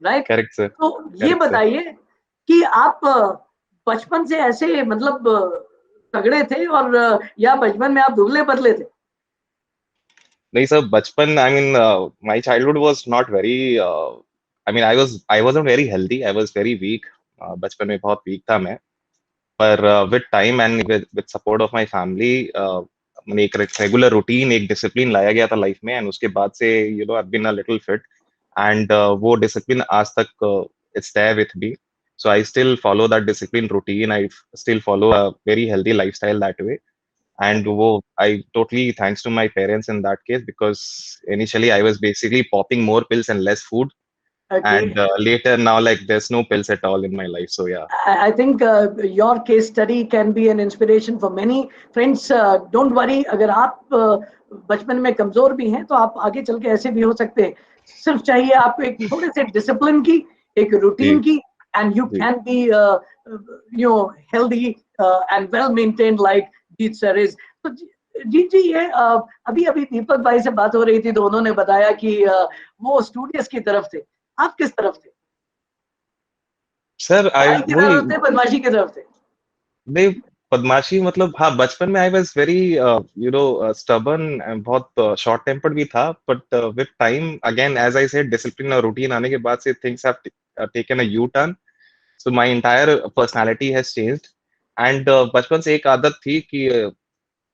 Speaker 14: राइट?
Speaker 13: Correct, sir.
Speaker 14: तो ये
Speaker 13: Correct, sir.
Speaker 14: बताइए कि आप बचपन से ऐसे मतलब तगड़े थे और या बचपन में आप दुबले पतले थे?
Speaker 13: नहीं सर, बचपन, I mean, my childhood was not very, I mean, I wasn't very healthy. I was very weak. बचपन में बहुत weak था मैं. पर with time and with support of my family, मैंने एक रेगुलर रूटीन, एक डिसिप्लिन लाया गया था लाइफ में, एंड उसके बाद से I've been a little fit, and वो डिसिप्लिन आज तक it's there with me. So I still follow that discipline routine. I still follow a very healthy lifestyle that way. And I totally thanks to my parents in that case, because initially I was basically popping more pills and less food.
Speaker 14: Okay.
Speaker 13: And later now, like, there's no pills at all in my life. So yeah.
Speaker 14: I think your case study can be an inspiration for many friends. Don't worry, अगर आप बचपन में कमजोर भी हैं तो आप आगे चल के ऐसे भी हो सकते हैं. सिर्फ चाहिए आपको एक थोड़े से डिसिप्लिन की, एक रूटीन की, and you can be healthy and well maintained like Jeet sir is. तो जीत जी, ये अभी अभी दीपक भाई से बात हो रही थी तो उन्होंने बताया कि वो स्टूडियस की तरफ थे. आप किस तरफ थे?
Speaker 13: सर
Speaker 14: की तरफ थे, बदमाशी की तरफ थे?
Speaker 13: नहीं, बदमाशी मतलब हाँ, बचपन में I was very stubborn and बहुत शॉर्ट टेम्पर्ड भी था. But with time, again as I said, discipline और रूटीन आने के बाद से things have taken a U turn. So my entire personality has changed. And बचपन से एक आदत थी कि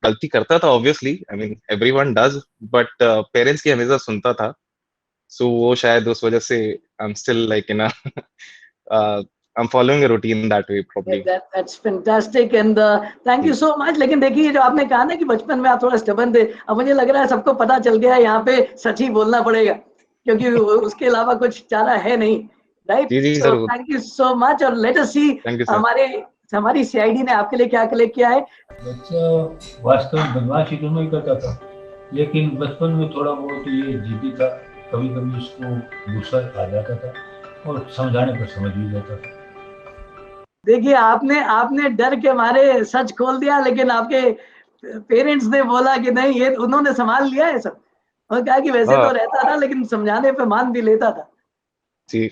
Speaker 13: गलती करता था, obviously, I mean everyone does, but parents की हमेशा सुनता था. सो वो शायद उस वजह से I am still like in I'm following a routine that way, probably.
Speaker 14: That's fantastic and thank you so much. लेकिन देखिए, जो आपने कहा ना कि बचपन में आप थोड़ा स्टबर्न थे, अब मुझे लग रहा है सबको पता चल गया है, यहाँ पे सच ही बोलना पड़ेगा, क्योंकि उसके अलावा कुछ चारा है नहीं, राइट?
Speaker 13: जी जी
Speaker 14: So
Speaker 13: sir.
Speaker 14: thank you so much और let us see हमारी सीआईडी ने आपके लिए क्या कलेक्ट किया है.
Speaker 15: बच्चा वास्तव में बदमाशी तो नहीं करता था, लेकिन बचपन में थोड़ा बहुत ये जिद्दी था. कभी कभी उसको गुस्सा आ जाता था और समझाने पर समझ भी जाता था.
Speaker 14: देखिए, आपने डर के मारे सच खोल दिया, लेकिन आपके पेरेंट्स ने बोला कि नहीं, ये उन्होंने संभाल लिया है सब, और कहा कि वैसे तो रहता था लेकिन समझाने पे मान भी लेता था.
Speaker 13: जी.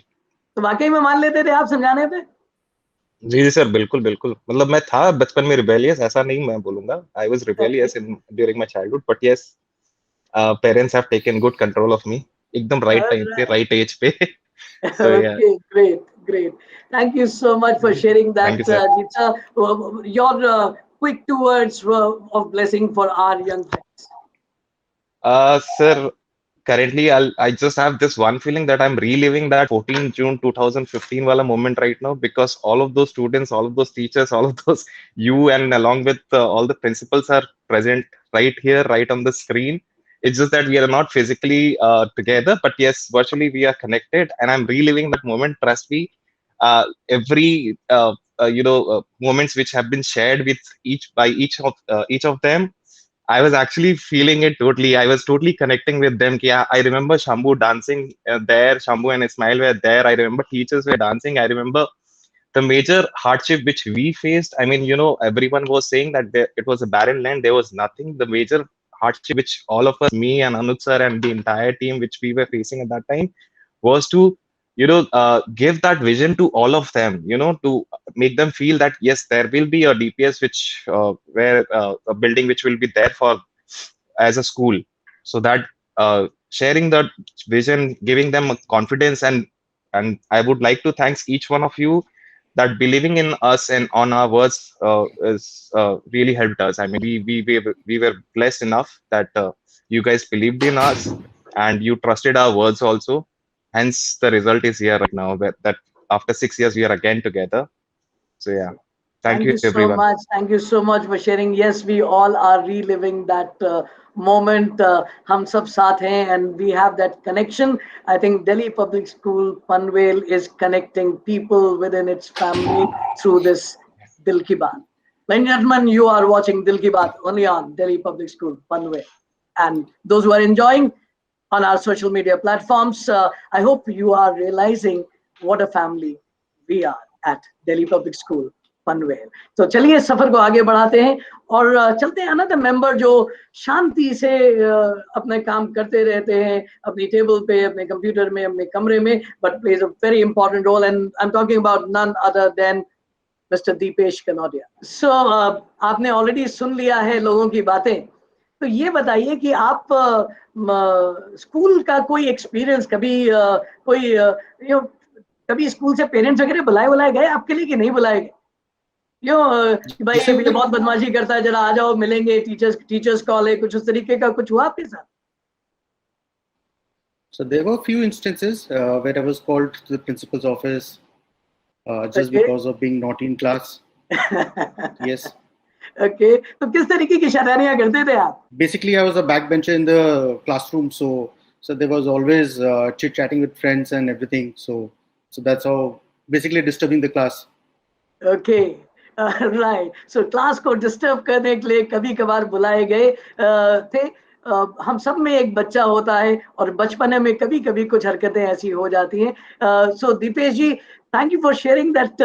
Speaker 14: तो वाकई में मान लेते थे आप समझाने पे?
Speaker 13: जी जी सर, बिल्कुल बिल्कुल. मतलब मैं था बचपन में रिबेलियस, ऐसा नहीं मैं बोलूंगा. I was rebellious in during my childhood, but yes, parents have taken good control of me, एकदम राइट टाइम पे, राइट एज पे. So yeah.
Speaker 14: Okay, great. Thank you so much for sharing that,
Speaker 13: Thank you, sir.
Speaker 14: Jeeta. Your quick 2 words of blessing for our young friends.
Speaker 13: Sir, currently I just have this one feeling that I'm reliving that 14 June 2015 wala moment right now, because all of those students, all of those teachers, all of those you, and along with all the principals are present right here, right on the screen. It's just that we are not physically together, but yes, virtually we are connected, and I'm reliving that moment. Trust me, every moments which have been shared with each of them, I was actually feeling it totally. I was totally connecting with them. Yeah, I remember Shambhu dancing there. Shambhu and Ismail were there. I remember teachers were dancing. I remember the major hardship which we faced. I mean, everyone was saying that it was a barren land. There was nothing. The major hardship which all of us, me and Anuj sir and the entire team, which we were facing at that time, was to give that vision to all of them, to make them feel that yes, there will be a DPS which where a building which will be there for as a school. So that sharing that vision, giving them a confidence, and I would like to thanks each one of you that believing in us and on our words is really helped us. I mean, we were blessed enough that you guys believed in us and you trusted our words also. Hence, the result is here right now. That after 6 years we are again together. So yeah. Thank
Speaker 14: Thank
Speaker 13: you,
Speaker 14: you so
Speaker 13: everyone.
Speaker 14: much. Thank you so much for sharing. Yes, we all are reliving that moment. हम सब साथ हैं, and we have that connection. I think Delhi Public School Panvel is connecting people within its family through this Dil Ki Baat. Ladies and gentlemen, you are watching Dil Ki Baat only on Delhi Public School Panvel. And those who are enjoying on our social media platforms, I hope you are realizing what a family we are at Delhi Public School Panvel. तो चलिए सफर को आगे बढ़ाते हैं और चलते हैं another member जो शांति से अपने काम करते रहते हैं अपनी टेबल पे, अपने कंप्यूटर में, अपने कमरे में, but plays a very important role, and I am talking about none other than mister Deepesh Kanodia. So आपने ऑलरेडी सुन लिया है लोगों की बातें, तो ये बताइए कि आप स्कूल का कोई एक्सपीरियंस कभी कोई कभी स्कूल से पेरेंट्स वगैरह बुलाए गए आपके लिए कि नहीं बुलाए गए? भाई ये बहुत बदमाशी करता है, जरा आ जाओ, मिलेंगे, टीचर्स कॉल है, कुछ उस तरीके का कुछ हुआ आपके साथ?
Speaker 16: So there were a few instances where I was called to the principal's office just because of being naughty in class. Yes.
Speaker 14: Okay. तो किस तरीके की शरारतियां करते थे आप?
Speaker 16: Basically, I was a backbencher in the classroom, so there was always chit chatting with friends and everything. So that's how basically disturbing the class.
Speaker 14: Okay. Right. So class को disturb करने के लिए कभी कभार बुलाए गए थे। हम सब में एक बच्चा होता है और बचपने में कभी कभी कुछ हरकतें ऐसी हो जाती हैं। So Dipesh ji, thank you for sharing that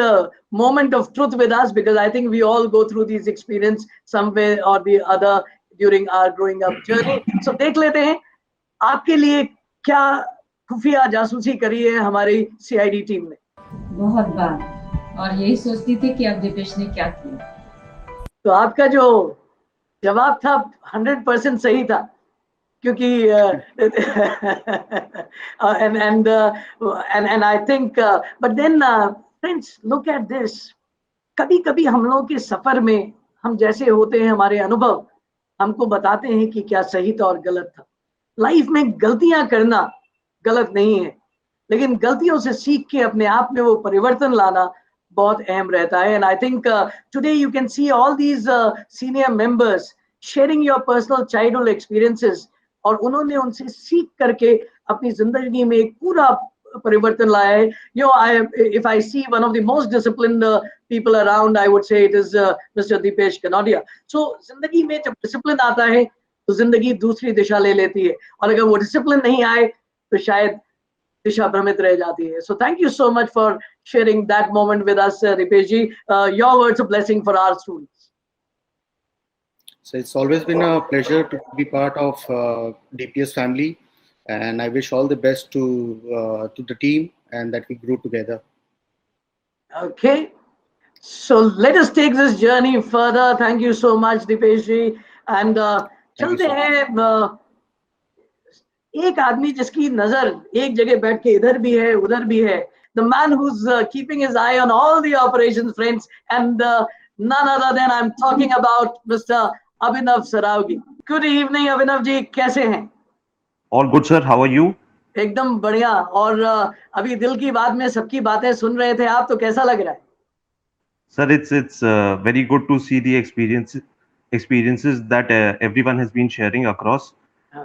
Speaker 14: moment of truth with us, because I think we all go through these experience some way or the other during our growing up journey. So देख लेते हैं आपके लिए क्या खुफिया जासूसी करी है हमारी CID टीम ने।
Speaker 17: बहुत बार, और यही सोचती थी कि अब दीपेश ने क्या किया।
Speaker 14: तो आपका जो जवाब था 100% सही था, क्योंकि and I think but then friends, look at this, कभी कभी हम लोगों के सफर में हम जैसे होते हैं, हमारे अनुभव हमको बताते हैं कि क्या सही था और गलत था। लाइफ में गलतियां करना गलत नहीं है, लेकिन गलतियों से सीख के अपने आप में वो परिवर्तन लाना बहुत अहम रहता है। And I think today you can see all these senior members sharing your personal childhood experiences, और उन्होंने उनसे सीख करके अपनी जिंदगी में एक पूरा परिवर्तन लाया है। If I see one of the most disciplined people around, I would say it is Mr. Dipesh Kanodia. So जिंदगी में जब डिसिप्लिन आता है तो जिंदगी दूसरी दिशा ले लेती है, और अगर वो डिसिप्लिन नहीं आए तो शायद दिशा भ्रमित रह जाती है। So thank you so much for sharing that moment with us, Dipesh ji. Your words a blessing for our students.
Speaker 16: So it's always been a pleasure to be part of DPS family, and I wish all the best to the team and that we grow together.
Speaker 14: Okay, so let us take this journey further. Thank you so much, Dipesh ji. And चलते हैं एक आदमी जिसकी नजर एक जगह बैठ के इधर भी है उधर भी है, the man who's keeping his eye on all the operations, friends, and none other than I'm talking about Mr. Abhinav Sarawgi. Good evening, Abhinav ji, कैसे हैं?
Speaker 18: All good, sir. How are you?
Speaker 14: एकदम बढ़िया। और अभी दिल की बात में सबकी बातें सुन रहे थे आप, तो कैसा लग रहा है?
Speaker 18: Sir, it's very good to see the experiences that everyone has been sharing across.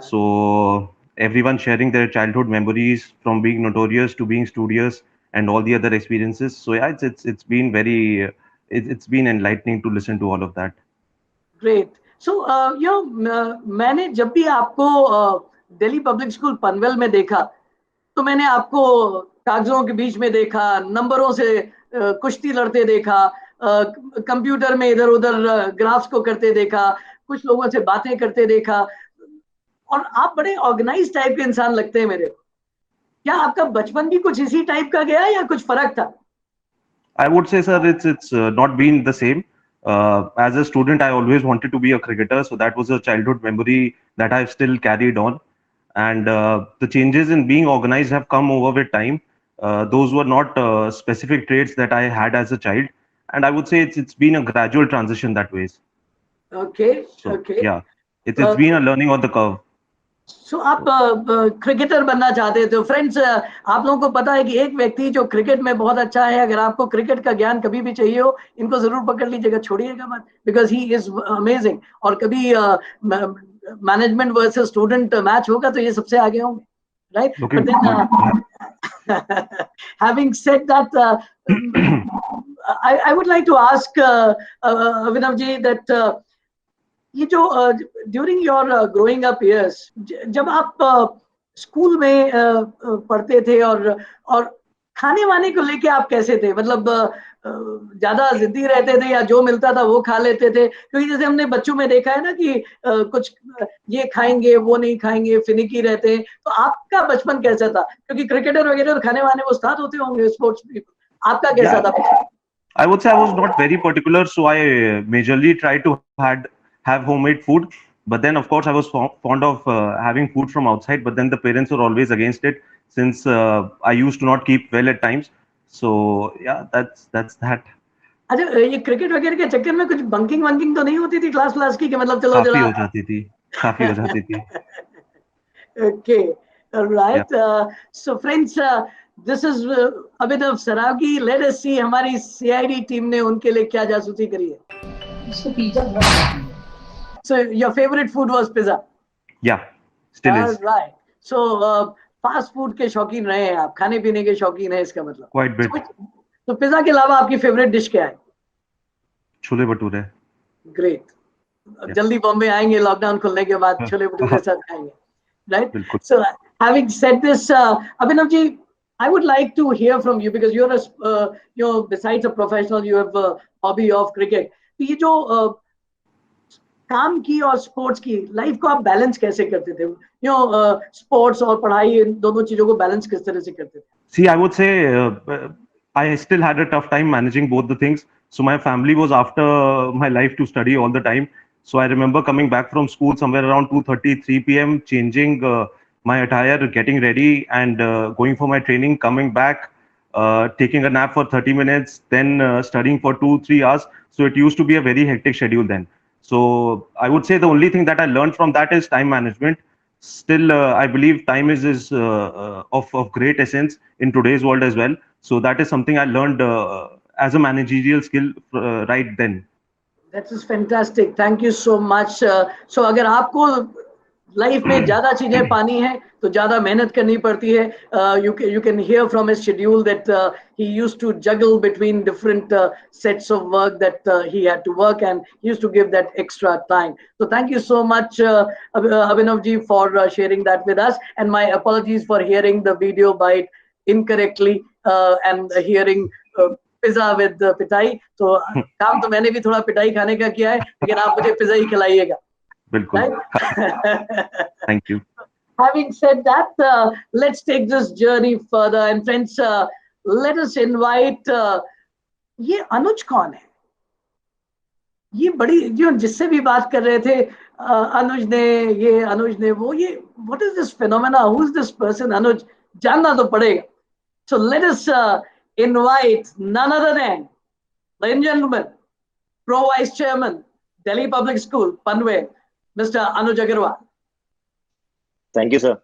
Speaker 18: So everyone sharing their childhood memories from being notorious to being studious and all the other experiences. So yeah, it's been very it's been enlightening to listen to all of that.
Speaker 14: Great. So मैंने जब भी आपको Delhi public school Panvel में देखा तो मैंने आपको कागजों के बीच में देखा, नंबरों से कुश्ती लड़ते देखा, कंप्यूटर में इधर उधर ग्राफ्स को करते देखा, कुछ लोगों से बातें करते देखा, और आप बड़े ऑर्गेनाइज टाइप के इंसान लगते हैं मेरे को। क्या आपका बचपन भी कुछ इसी टाइप का गया या कुछ फर्क था?
Speaker 18: I would say, sir, it's not been the same. As a student, I always wanted to be a cricketer, so that was a childhood memory that I've still carried on. And the changes in being organized have come over with time. Those were not specific traits that I had as a child, and I would say it's been a gradual transition that ways.
Speaker 14: Okay.
Speaker 18: So,
Speaker 14: okay.
Speaker 18: yeah, it's been a learning on the curve.
Speaker 14: सो आप cricketer बनना चाहते थे friends. आप लोगों को पता है कि एक व्यक्ति जो क्रिकेट में बहुत अच्छा है, अगर आपको क्रिकेट का ज्ञान कभी भी चाहिए हो, इनको जरूर पकड़ लीजिएगा, छोड़िएगा मत, बिकॉज ही इज अमेजिंग। और कभी मैनेजमेंट वर्सेस स्टूडेंट मैच होगा तो ये सबसे आगे होंगे, right?
Speaker 18: Looking
Speaker 14: but
Speaker 18: forward.
Speaker 14: Then having said that, I would like to ask Abhinav ji that ये जो during your growing up years, जब आप स्कूल में पढ़ते थे, और खाने वाने को लेके आप कैसे थे? मतलब ज्यादा जिद्दी रहते थे या जो मिलता था वो खा लेते थे? क्योंकि जैसे हमने बच्चों में देखा है ना कि कुछ ये खाएंगे वो नहीं खाएंगे, फिनिकी रहते हैं। तो आपका बचपन कैसा था? क्योंकि क्रिकेटर वगैरह तो खाने वाने वो उस्ताद होते होंगे, स्पोर्ट्स पीपल। आपका कैसा
Speaker 18: Yeah,
Speaker 14: था?
Speaker 18: I would say I was not very particular, so I majorly tried to have homemade food. But then, of course, I was fond of having food from outside. But then the parents were always against it, since I used to not keep well at times. So yeah, that's that.
Speaker 14: अच्छा, ये cricket वगैरह के चक्कर में कुछ bunking वंकिंग तो नहीं होती थी क्लास क्लास की, कि मतलब चलो
Speaker 18: काफी
Speaker 14: जरा?
Speaker 18: हो जाती थी, काफी हो जाती थी.
Speaker 14: Okay,
Speaker 18: Yeah.
Speaker 14: Right. So friends, this is Abhinav Saraogi. Let us see हमारी सीआईडी टीम ने उनके लिए क्या जासूसी करी है।
Speaker 17: उसको पिज्जा बहुत पसंद है।
Speaker 14: So your favourite food was pizza?
Speaker 18: Yeah, still is
Speaker 14: right. So fast food के शौकीन रहे हैं आप, खाने पीने के शौकीन है इसका मतलब।
Speaker 18: quite bit.
Speaker 14: तो पिज्जा के अलावा आपकी फेवरेट डिश क्या है?
Speaker 18: छोले भटूरे.
Speaker 14: ग्रेट।
Speaker 18: Yeah.
Speaker 14: जल्दी बॉम्बे आएंगे लॉकडाउन खुलने के बाद, छोले भटूरे साथ खाएंगे, right?
Speaker 18: बिल्कुल.
Speaker 14: So, having said this, Abhinav ji, I would like to hear from you, because you're besides a professional, you have a hobby of cricket. तो ये जो काम की और स्पोर्ट्स की लाइफ को आप बैलेंस कैसे करते थे? स्पोर्ट्स और पढ़ाई, इन दोनों चीजों को बैलेंस किस तरह से करते थे?
Speaker 18: See, I would say I still had a tough time managing both the things. So my family was after my life to study all the time. So I remember coming back from school somewhere around 2:30, 3 p.m., changing my attire, getting ready, and going for my training, coming back, taking a nap for 30 minutes, then studying for 2, 3 hours. So it used to be a very hectic schedule then. So I would say the only thing that I learned from that is time management. Still, I believe time is of great essence in today's world as well. So that is something I learned as a managerial skill right then.
Speaker 14: That is fantastic. Thank you so much. So अगर आपको life में ज्यादा चीजें पानी है तो ज्यादा मेहनत करनी पड़ती है. You can hear from his schedule that he used to juggle between different sets of work that he had to work, and he used to give that extra time. So thank you so much, Abhinav ji, for sharing that with us, and my apologies for hearing the video bite incorrectly and hearing pizza with पिटाई. तो काम तो मैंने भी थोड़ा पिटाई खाने का किया है, लेकिन आप मुझे पिज्जा ही खिलाइएगा.
Speaker 18: बिल्कुल. Thank you.
Speaker 14: Having said that, let's take this journey further, and friends, let us invite ये अनुज कौन है? ये बड़ी जो जिससे भी बात कर रहे थे, अनुज ने ये, अनुज ने वो, ये what is this phenomena? Who is this person? अनुज जानना तो पड़ेगा. So let us invite none other than, ladies and gentlemen, Pro Vice Chairman, Delhi Public School, Panvel, Mr. Anuj Agarwal.
Speaker 6: Thank you, sir.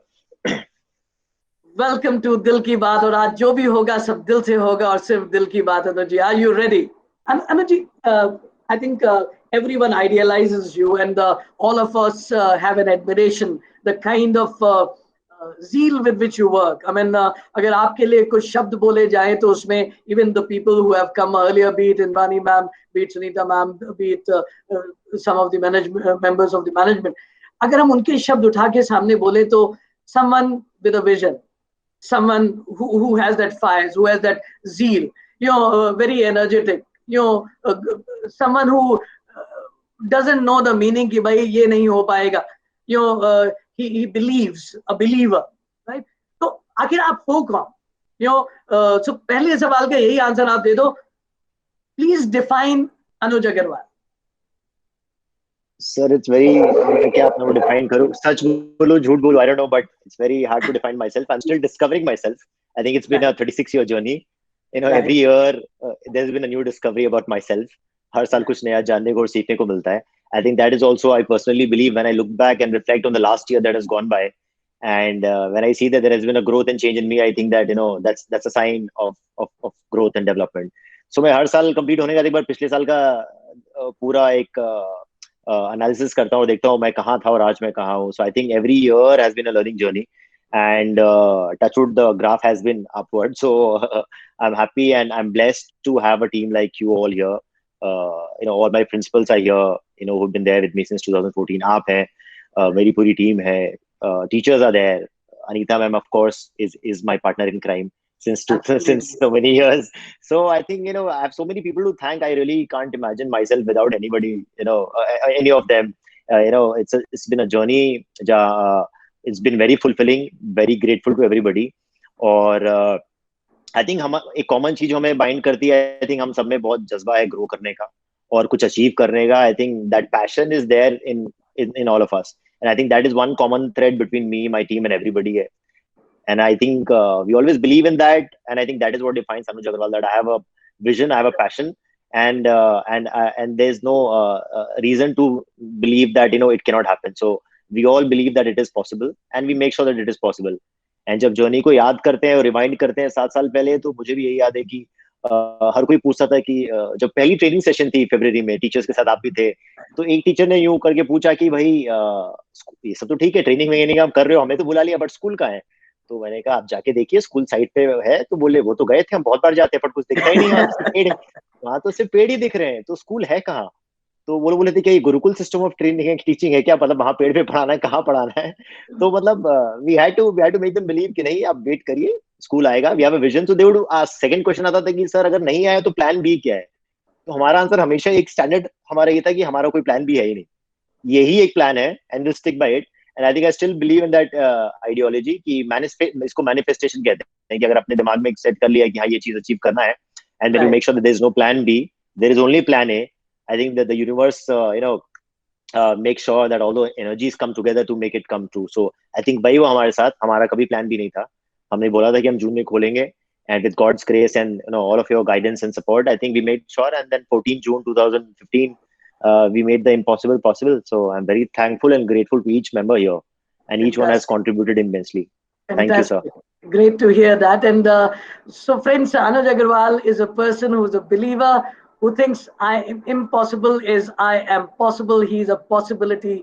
Speaker 14: Welcome to Dil Ki Baat. और आज जो भी होगा सब दिल से होगा और सिर्फ दिल की बात है. तो जी, are you ready? Anuj ji, I think everyone idealizes you, and all of us have an admiration, the kind of zeal with which you work. I mean, अगर आपके लिए कुछ शब्द बोले जाए तो उसमें even the people who have come earlier, be it Indrani ma'am, be it Sunita ma'am, be it some of the management members of the management, अगर हम उनके शब्द उठा के सामने बोले तो someone with a vision, someone who has that fire, who has that zeal, very energetic, someone who doesn't know the meaning कि भाई ये नहीं हो पाएगा, he believes, a believer, right? तो आखिर आप हो कौन? So पहले सवाल का यही आंसर आप दे दो. Please define Anuj Agarwal.
Speaker 6: Sir, it's very क्या आप मुझे define करो? सच बोलो झूठ बोलो, I don't know, but it's very hard to define myself. I'm still discovering myself. I think it's been a 36-year journey. Every year there's been a new discovery about myself. हर साल कुछ नया जानने को और सीखने को मिलता है. I think that is also, I personally believe, when I look back and reflect on the last year that has gone by, and when I see that there has been a growth and change in me, I think that that's a sign of growth and development. So मैं हर साल complete होने का एक बार पिछले साल का पूरा एक एनालिसिस करता हूँ और देखता हूँ मैं कहाँ था और आज मैं कहाँ हूँ. So I think every year has been a learning journey, and touchwood, the graph has been upward. So I'm happy and I'm blessed to have a team like you all here. All my principals are here, who've been there with me since 2014. आप हैं, मेरी पूरी team है, teachers are there. Anita ma'am, of course, is my partner in crime since since so many years. So I think I have so many people to thank. I really can't imagine myself without anybody. Any of them. It's been a journey. It's been very fulfilling. Very grateful to everybody. और I think हम एक common चीज हमें bind करती है. I think हम सब में बहुत जज्बा है ग्रो करने का और कुछ अचीव करने का. I think that passion is there in all of us, and I think that is one common thread between me, my team, and everybody here. And I think we always believe in that, and I think that is what defines Anuj Agarwal, that I have a vision, I have a passion, and there's no reason to believe that it cannot happen. So we all believe that it is possible, and we make sure that it is possible. And जब journey को याद करते हैं और remind करते हैं 7 साल पहले, तो मुझे भी यही याद है कि हर कोई पूछता था कि जब पहली ट्रेनिंग सेशन थी फरवरी में, टीचर्स के साथ आप भी थे, तो एक टीचर ने यूं करके पूछा कि भाई ये सब तो ठीक है, ट्रेनिंग में आप कर रहे हो, हमें तो बुला लिया, बट स्कूल कहाँ है? तो मैंने कहा आप जाके देखिए, स्कूल साइड पे है. तो बोले वो तो गए थे, हम बहुत बार जाते हैं, पर कुछ दिखता ही नहीं, वहां तो सिर्फ पेड़ ही दिख रहे हैं, तो स्कूल है कहाँ? तो वो बोले थे कि ये गुरुकुल सिस्टम ऑफ ट्रेनिंग है, टीचिंग है क्या? मतलब वहां पेड़ पे पढ़ाना है, कहाँ पढ़ाना है? तो मतलब we had to make them believe कि नहीं, आप वेट करिए, स्कूल आएगा, वी हैव अ विजन. तो they would ask. Second question आता था कि सर अगर नहीं आया तो प्लान बी क्या है? तो हमारा आंसर हमेशा एक स्टैंडर्ड हमारा ये था कि हमारा कोई प्लान बी है ही नहीं, यही एक प्लान है, and will stick by it. And I think I still believe in that ideology कि इसको मैनिफेस्टेशन कहते हैं, कि अगर अपने दिमाग में सेट कर लिया कि हाँ ये चीज अचीव करना है, and then you make sure that there is no plan B, there is only plan A. I think that the universe, make sure that all the energies come together to make it come true. So I think भाई वो हमारे साथ, हमारा कभी plan भी नहीं था. हमने बोला था कि हम जून में खोलेंगे, and with God's grace and all of your guidance and support, I think we made sure. And then 14 June 2015, we made the impossible possible. So I'm very thankful and grateful to each member here, and each one has contributed immensely. Thank you, sir.
Speaker 14: Great to hear that. And so friends, Anuj Agarwal is a person who is a believer, who thinks I am impossible is I am possible. He is a possibility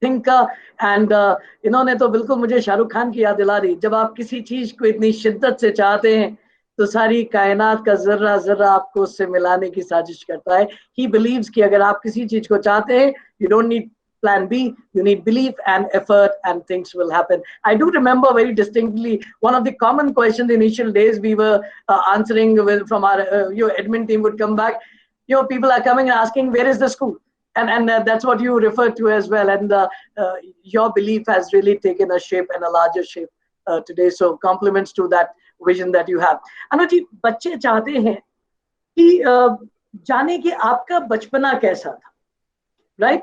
Speaker 14: thinker. And इन्होंने तो बिल्कुल मुझे शाहरुख खान की याद दिला दी. जब आप किसी चीज को इतनी शिद्दत से चाहते हैं, तो सारी कायनात का जर्रा जर्रा आपको उससे मिलाने की साजिश करता है. He believes कि अगर आप किसी चीज को चाहते हैं, you don't need plan B, you need belief and effort, and things will happen. I do remember very distinctly one of the common questions in initial days we were answering from our your admin team would come back. People are coming and asking, where is the school? And that's what you referred to as well. And your belief has really taken a shape and a larger shape today. So compliments to that vision that you have. Anuj ji, बच्चे चाहते हैं कि जाने कि आपका बचपना कैसा था, right?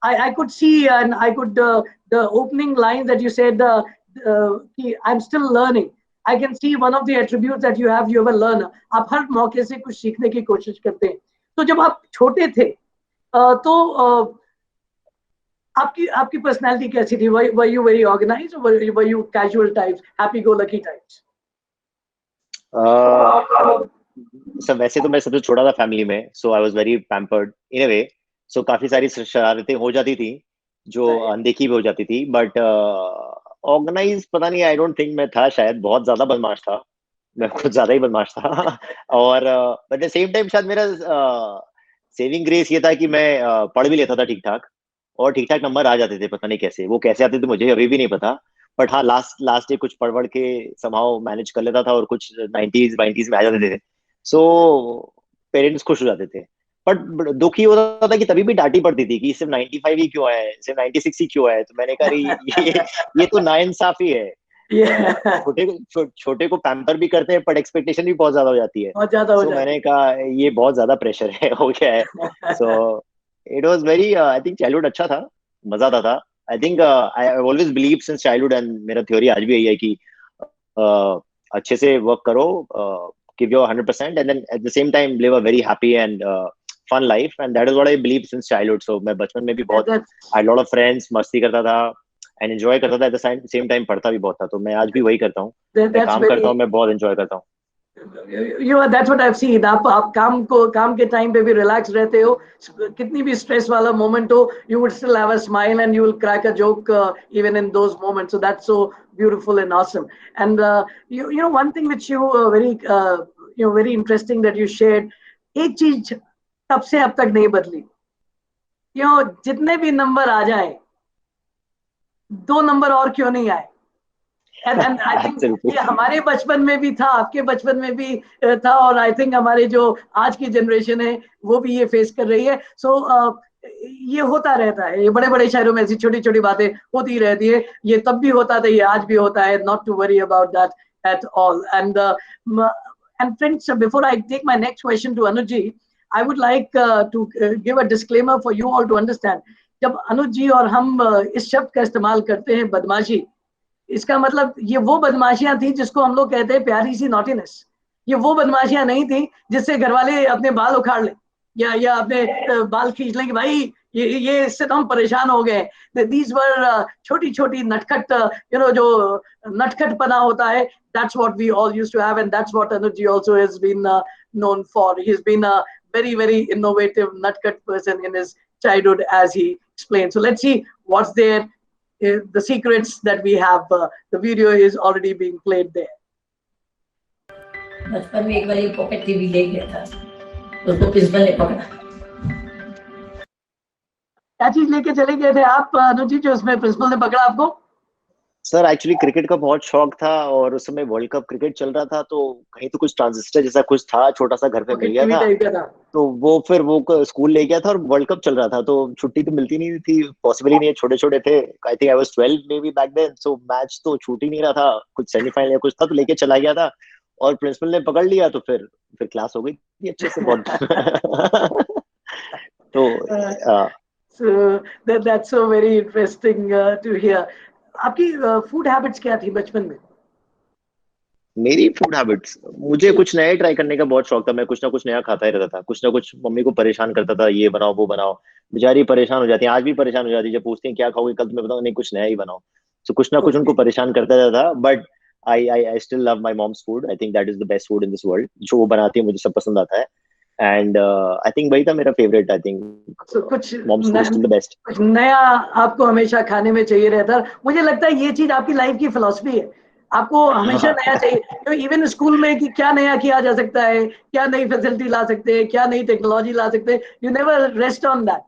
Speaker 14: I could see, and I could the opening lines that you said, I'm still learning. I can see one of the attributes that you have. You have a learner. आप हर मौके से कुछ सीखने की कोशिश करते हैं. तो जब आप छोटे थे, तो आपकी पर्सनालिटी कैसी थी? Were you very organized, or were you casual types, happy-go-lucky types?
Speaker 6: सब वैसे तो मैं सबसे छोटा था फैमिली में, so I was very pampered in a way. So काफी सारी शरारतें हो जाती थी जो अनदेखी भी हो जाती थी, बट ऑर्गेनाइज पता नहीं, आई डोंट थिंक मैं था, शायद बहुत ज्यादा बदमाश था, मैं कुछ ज्यादा ही बदमाश था. और बट एट सेम टाइम शायद मेरा सेविंग ग्रेस ये था कि मैं पढ़ भी लेता था ठीक ठाक, और ठीक ठाक नंबर आ जाते थे. पता नहीं कैसे वो कैसे आते थे, मुझे अभी भी नहीं पता, बट हाँ लास्ट डे कुछ पढ़ के समहाउ मैनेज कर लेता था, और कुछ 90s में आ जाते थे. सो पेरेंट्स खुश हो जाते थे. बट दुखी होता था कि तभी भी डांटी पड़ती थी कि सिर्फ 95 ही क्यों आए, सिर्फ 96 ही क्यों आए. तो मैंने कहा ये तो नाइंसाफी है. छोटे को पैम्पर भी करते हैं, बट एक्सपेक्टेशन भी बहुत ज्यादा हो जाती है. तो मैंने कहा ये बहुत ज्यादा प्रेशर है, हो गया है. So it was very, I think childhood अच्छा था, मजा आता था. आई think I always believe since childhood, and मेरा थ्योरी आज भी यही है कि अच्छे से वर्क करो, give your 100%, and then at the same time live a very happy and fun life, and that is what I believe since childhood. So मैं बचपन में भी बहुत I had a lot of friends, मस्ती करता था and enjoy करता था, at the same time पढ़ता भी बहुत था. तो मैं आज भी वही करता हूँ. मैं काम करता हूँ, मैं बहुत enjoy करता हूँ.
Speaker 14: That's what I've seen. आप काम के टाइम पे भी रिलैक्स रहते हो, कितनी भी स्ट्रेस वाला मोमेंट हो, you would still have a smile and you will crack a joke even in those moments. So that's so beautiful and awesome. And you know one thing which you very interesting that you shared, एक चीज तब से अब तक नहीं बदली. जितने भी नंबर आ जाए, 2 नंबर और क्यों नहीं आए. And I think ये हमारे बचपन में भी था, आपके बचपन में भी था, और आई थिंक हमारे जो आज की जनरेशन है वो भी ये फेस कर रही है. सो ये होता रहता है, ये बड़े बड़े शहरों में ऐसी छोटी छोटी बातें होती रहती है. ये तब भी होता था, ये आज भी होता है. Not to worry about that at all. And friends, before I take my next question to Anuj ji, I would like to give a disclaimer for you all to understand. जब अनुज जी और हम इस शब्द का इस्तेमाल करते हैं बदमाशी, इसका मतलब ये वो बदमाशियां थी जिसको हम लोग कहते हैं प्यारी सी नॉटीनेस. ये वो बदमाशियां नहीं थी जिससे घर वाले अपने बाल उखाड़ लें या अपने बाल खींच लें कि भाई ये इससे तो हम परेशान हो गए. दीज वर छोटी छोटी नटखट, जो नटखटपना होता है. That's what we all used to have, and that's what Anuj ji also has been known for. He's been a very, very innovative nutcut person in his childhood, as he explained. So let's see what's there, the secrets that we have. The video is already being played there.
Speaker 12: बचपन में एक बार pocket TV ले गया था, उसको principal ने पकड़ा.
Speaker 14: क्या चीज लेके चले गए थे आप अनुज जी, जो उसमें प्रिंसिपल ने पकड़ा आपको?
Speaker 6: सर एक्चुअली क्रिकेट का बहुत शौक था, और उस समय वर्ल्ड कप क्रिकेट चल रहा था, तो कहीं तो कुछ ट्रांजिस्टर जैसा कुछ था, छोटा सा घर पे मिल गया था. तो वो फिर वो स्कूल ले गया था, और वर्ल्ड कप चल रहा था, तो छुट्टी तो मिलती नहीं थी, पॉसिबल ही नहीं है, छोटे छोटे थे. I think I was 12 maybe back then. So match तो छूट ही नहीं रहा था, कुछ सेमीफाइनल या कुछ था, तो लेके चला गया था, और प्रिंसिपल ने पकड़ लिया. तो फिर क्लास हो गई थी अच्छे से बहुत. तो
Speaker 14: So that's so very interesting to hear. आपकी फूड हैबिट्स क्या थी बचपन में?
Speaker 6: मेरी फूड हैबिट्स, मुझे कुछ नया ट्राई करने का बहुत शौक था. मैं कुछ ना कुछ नया खाता ही रहता था, कुछ ना कुछ मम्मी को परेशान करता था, ये बनाओ वो बनाओ. बेचारी परेशान हो जाती है, आज भी परेशान हो जाती है जब पूछती हैं क्या खाओगे, कल तुम्हें बताऊं, नहीं कुछ नया ही बनाओ. तो कुछ ना कुछ उनको परेशान करता रहता था. But I still love my mom's food. I think that is the best food in this world. जो वो बनाती है मुझे सब पसंद आता है, एंड आई थिंक वही था मेरा फेवरेट. आई थिंक
Speaker 14: कुछ
Speaker 6: mom's food is still the best.
Speaker 14: कुछ नया आपको हमेशा खाने में चाहिए रहता है. मुझे लगता है ये चीज आपकी लाइफ की फिलॉसफी है, आपको हमेशा नया चाहिए. तो इवन स्कूल में कि क्या नया किया जा सकता है, क्या नई फैसिलिटी ला सकते हैं, क्या नई टेक्नोलॉजी ला सकते हैं. You never rest on that.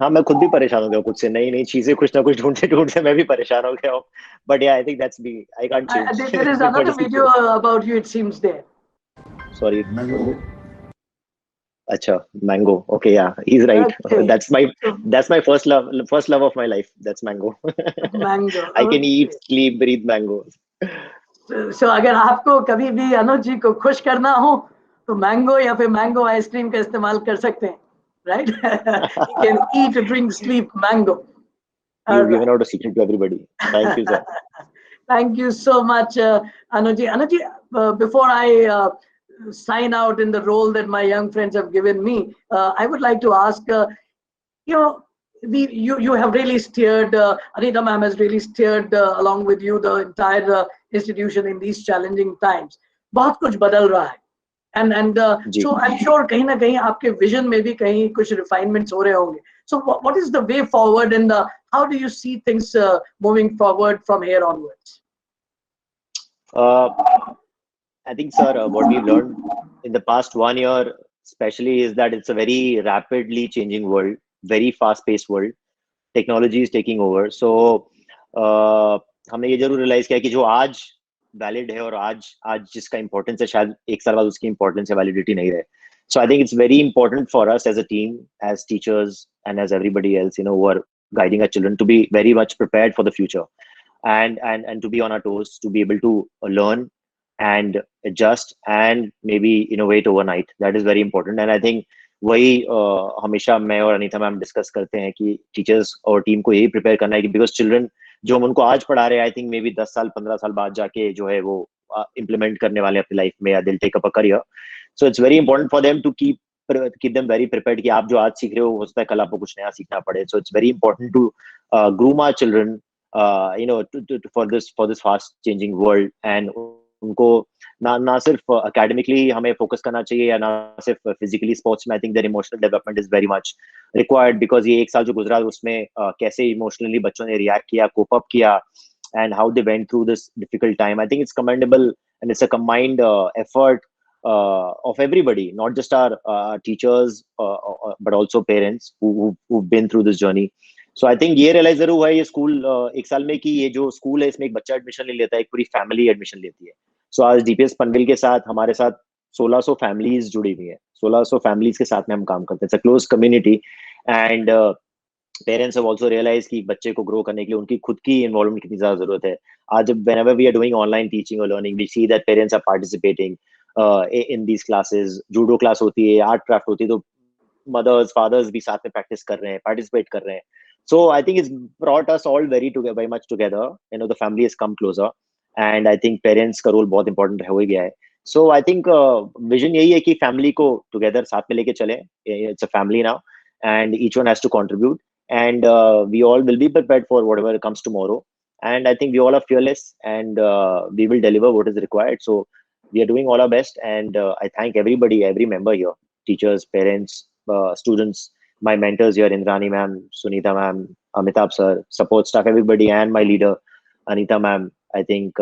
Speaker 6: हाँ, मैं खुद भी परेशान हो गया कुछ से, नई नई चीजें कुछ ना कुछ ढूंढते ढूंढते मैं भी परेशान हो गया हूँ. बट या I think that's me, I can't change.
Speaker 14: There is another video about you, it seems there.
Speaker 6: Sorry. Acha, mango. Okay, yeah, he's right.
Speaker 14: Okay.
Speaker 6: That's my first love of my life. That's mango.
Speaker 14: Mango.
Speaker 6: I can eat, sleep, breathe mango.
Speaker 14: So अगर आपको कभी भी अनुज जी को खुश करना हो तो mango या फिर मैंगो आइसक्रीम का इस्तेमाल कर सकते हैं, right? You can eat, drink, sleep mango.
Speaker 6: You've given out a secret to everybody. Thank you, sir.
Speaker 14: Thank you so much, Anuj ji. Anuj ji, before I sign out in the role that my young friends have given me, I would like to ask, you have really steered, Anita ma'am has really steered along with you the entire institution in these challenging times. बहुत कुछ बदल रहा है, and so I'm sure कहीं ना कहीं आपके vision में भी कहीं कुछ refinements हो रहे होंगे. So what is the way forward, and how do you see things moving forward from here onwards?
Speaker 6: I think, sir, what we've learned in the past 1 year, especially, is that it's a very rapidly changing world, very fast-paced world. Technology is taking over. So, हमने ये जरूर realize किया कि जो आज valid है और आज जिसका importance है, शायद एक साल बाद उसकी importance या validity नहीं रहे. So I think it's very important for us as a team, as teachers, and as everybody else, who are guiding our children, to be very much prepared for the future, and to be on our toes, to be able to learn and adjust and maybe innovate overnight. That is very important. And I think वही हमेशा मैं और Anita ma'am discuss करते हैं कि teachers और team को यही प्रिपेयर करना है कि बिकॉज चिल्ड्रन जो हम उनको आज पढ़ा रहे हैं, आई थिंक मे बी 10 साल 15 साल बाद जाके जो है वो इम्प्लीमेंट करने वाले अपनी लाइफ में, या दिल take up a career. So it's very important for them to keep keep them very prepared कि आप जो आज सीख रहे हो सकता है कल आपको कुछ नया सीखना पड़े. So it's very important to groom our children, for this fast changing world, and उनको ना सिर्फ academically हमें focus करना चाहिए या ना सिर्फ physically sports में. I think their emotional development is very much required, because ये एक साल जो गुजरा उसमें कैसे emotionally बच्चों ने react किया, cope up किया, and how they went through this difficult time. I think it's commendable, and it's a combined effort of everybody, not just our teachers, but also parents who've been through this journey. So I think ये realize जरूर हुआ ये school एक साल में कि ये जो स्कूल है इसमें एक बच्चा एडमिशन नहीं लेता, एक पूरी फैमिली एडमिशन लेती है. सो आज डीपीएस पनवेल के साथ हमारे साथ 1600 फैमिलीज जुड़ी हुई है. 1600 फैमिलीज के साथ में हम काम करते हैं. It's a close community, and parents have also realise कि बच्चे को ग्रो करने के लिए उनकी खुद की इन्वॉल्वमेंट कितनी ज्यादा जरूरत है. आज whenever we are doing online teaching और learning, we see that parents are participating in these classes. Judo class होती है, आर्ट क्राफ्ट होती है, तो मदर्स फादर्स भी साथ में प्रैक्टिस कर रहे हैं, पार्टिसिपेट कर रहे हैं. So I think it's brought us all very much together. The family has come closer, and I think parents का role बहुत important हो गया है. So I think vision यही है कि family को together साथ में लेके चले. It's a family now, and each one has to contribute, and we all will be prepared for whatever comes tomorrow. And I think we all are fearless, and we will deliver what is required. So we are doing all our best, and I thank everybody, every member here, teachers, parents, students, my mentors here, Indrani ma'am, Sunita ma'am, Amitabh sir, support staff, everybody, and my leader, Anita ma'am. I think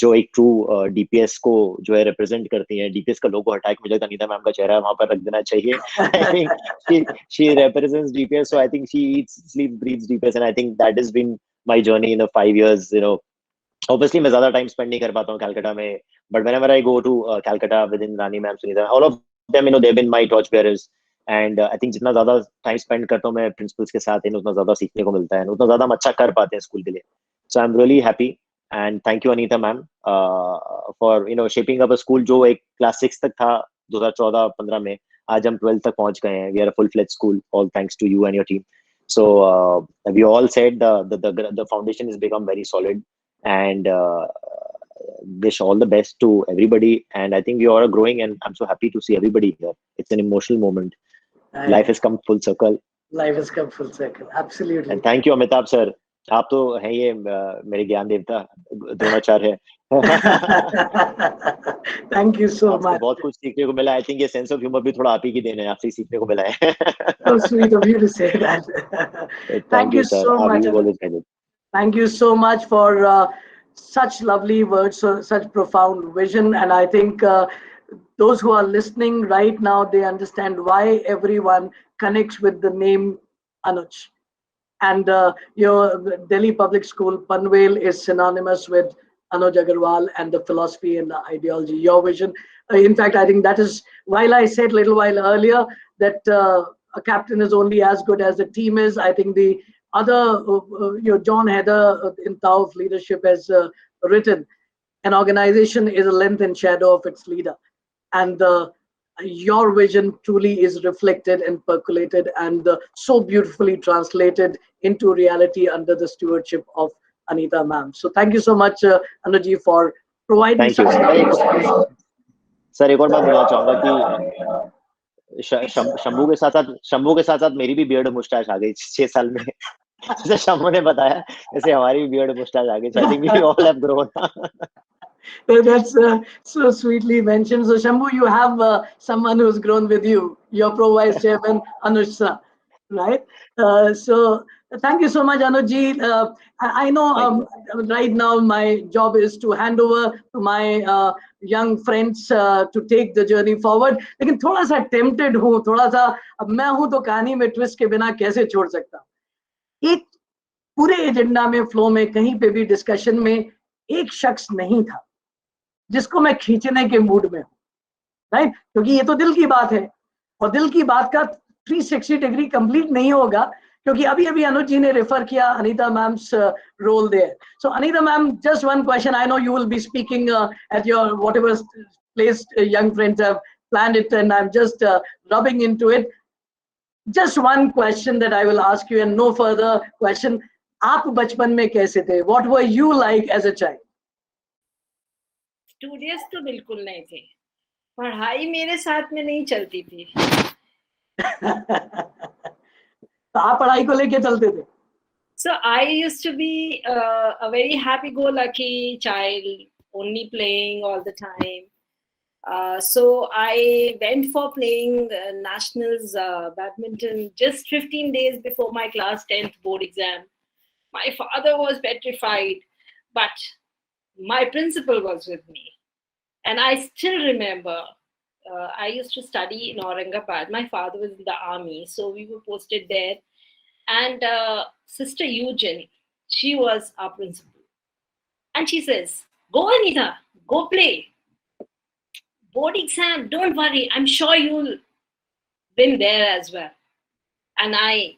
Speaker 6: जो एक true DPS को जो है represent करती हैं, DPS का logo हटा के मुझे अनीता मैम का चेहरा वहाँ पर रख देना चाहिए. I think she represents DPS, so I think she eats, sleeps, breathes DPS, and I think that has been my journey in the 5 years. Obviously मैं ज़्यादा time spend नहीं कर पाता हूँ Calcutta में, but whenever I go to Calcutta with Indrani ma'am, Sunita, all of them, they've been my torch bearers. And I think जितना ज्यादा time spend करता हूँ मैं प्रिंसिपल्स के साथ, उतना ज्यादा सीखने को मिलता है, उतना ज्यादा हम अच्छा कर पाते हैं स्कूल के लिए. So I am really happy, and thank you Anita ma'am for shaping up a school जो एक क्लास 6 तक था 2014-15 में. आज हम 12 तक पहुंच गए हैं. We are a full fledge school, all thanks to you and your team. So we all said the foundation has become very solid, and wish all the best to everybody. And I think we all are growing, and I'm so happy to see everybody here. It's an emotional moment. Life has come full circle.
Speaker 14: Life has come full circle. Absolutely.
Speaker 6: And thank you, Amitabh sir. आप तो हैं ये मेरे ज्ञान देवता, द्रोणाचार्य है.
Speaker 14: Thank you so much.
Speaker 6: बहुत कुछ सीखने को मिला. I think ये सेंस ऑफ ह्यूमर भी थोड़ा आप ही की देन है, आपसे सीखने को मिला है.
Speaker 14: So sweet of you to say that. Thank you
Speaker 6: sir.
Speaker 14: so much.
Speaker 6: Always guided.
Speaker 14: Thank you so much for such lovely words, such profound vision, and I think those who are listening right now, they understand why everyone connects with the name Anuj. And your Delhi Public School Panvel is synonymous with Anuj Agarwal and the philosophy and the ideology, your vision. In fact, I think that is, while I said a little while earlier that a captain is only as good as the team is, I think the other, John Heather in Tao of Leadership has written, an organization is a length and shadow of its leader. And your vision truly is reflected and percolated and so beautifully translated into reality under the stewardship of Anita ma'am. So thank you so much, Anuji, for providing such knowledge.
Speaker 6: Sir एक और बात बोलना चाहूंगा कि शंभू के साथ साथ मेरी भी बियर्ड मुस्टैच आ गई 6 साल में. जैसे शंभू ने बताया, जैसे हमारी भी बियर्ड मुस्टैच आ गई. So I think we all have grown.
Speaker 14: That's so sweetly mentioned. So Shambhu, you have someone who's grown with you, your Pro Vice Chairman Anuj sir, right? So thank you so much, Anuji. I know right now my job is to hand over to my young friends to take the journey forward. लेकिन थोड़ा सा tempted हूँ, थोड़ा सा अब मैं हूँ तो कहानी में twist के बिना कैसे छोड़ सकता. एक पूरे एजेंडा में, फ्लो में, कहीं पे भी डिस्कशन में एक शख्स नहीं था जिसको मैं खींचने के मूड में हूँ, राइट? क्योंकि ये तो दिल की बात है, और दिल की बात का 360 डिग्री कंप्लीट नहीं होगा, क्योंकि अभी अभी अनुज जी ने रेफर किया Anita ma'am's role there. So Anita ma'am, just one question. I know you will be speaking at your whatever place young friends have planned it, and I'm just rubbing into it. Just one question that I will ask you, and no further question. आप बचपन में कैसे थे? What were you like as a child?
Speaker 19: Studious तो बिल्कुल नहीं थे, पढ़ाई मेरे साथ में नहीं चलती थी।
Speaker 14: तो आप पढ़ाई को लेके चलते थे?
Speaker 19: So I used to be a very happy-go-lucky child, only playing all the time. So I went for playing nationals badminton just 15 days before my class 10th board exam. My father was petrified, but my principal was with me. And I still remember, I used to study in Aurangabad. My father was in the army, so we were posted there. And Sister Eugene, she was our principal. And she says, "Go, Anita, go play. Board exam, don't worry. I'm sure you'll win there as well." And I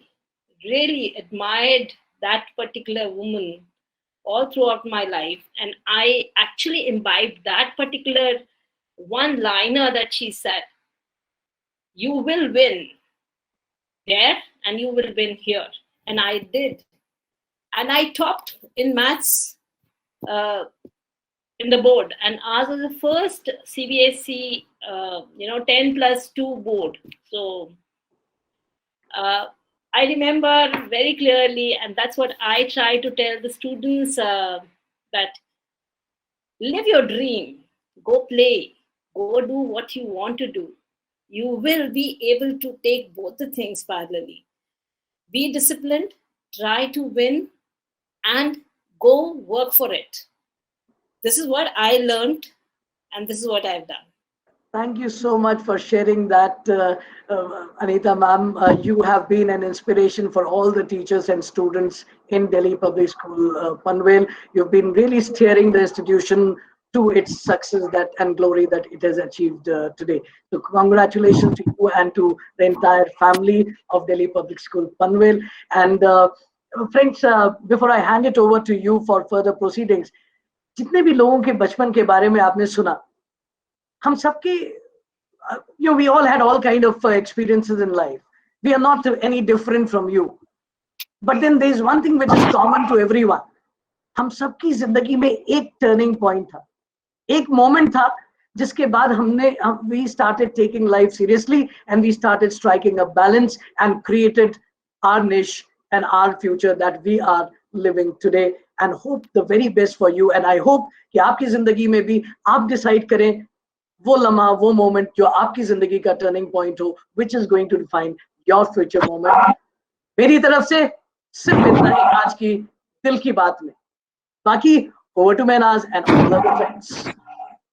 Speaker 19: really admired that particular woman all throughout my life. And I actually imbibed that particular one-liner that she said, "You will win there and you will win here." And I did. And I topped in maths in the board. And ours was the first CBSE, 10+2 board. So I remember very clearly, and that's what I try to tell the students, that live your dream, go play, go do what you want to do. You will be able to take both the things parallelly. Be disciplined, try to win, and go work for it. This is what I learned, and this is what I've done.
Speaker 14: Thank you so much for sharing that, Anita ma'am. You have been an inspiration for all the teachers and students in Delhi Public School, Panvel. You've been really steering the institution to its success and glory that it has achieved today. So congratulations to you and to the entire family of Delhi Public School, Panvel. And friends, before I hand it over to you for further proceedings, जितने भी लोगों के बचपन के बारे में आपने सुना, हम सबके, we all had all kind of experiences in life. We are not any different from you. But then there is one thing which is common to everyone. हम सबकी जिंदगी में एक turning point था, एक moment था जिसके बाद we started taking life seriously and we started striking a balance and created our niche and our future that we are living today, and hope the very best for you. And I hope कि आपकी जिंदगी में भी आप decide करें वो लम्हा, वो मोमेंट जो आपकी जिंदगी का टर्निंग पॉइंट हो, which is going to define your future moment. मेरी तरफ से सिर्फ इतना ही आज की दिल की बात में. बाकी over to Mehnaz and all other friends.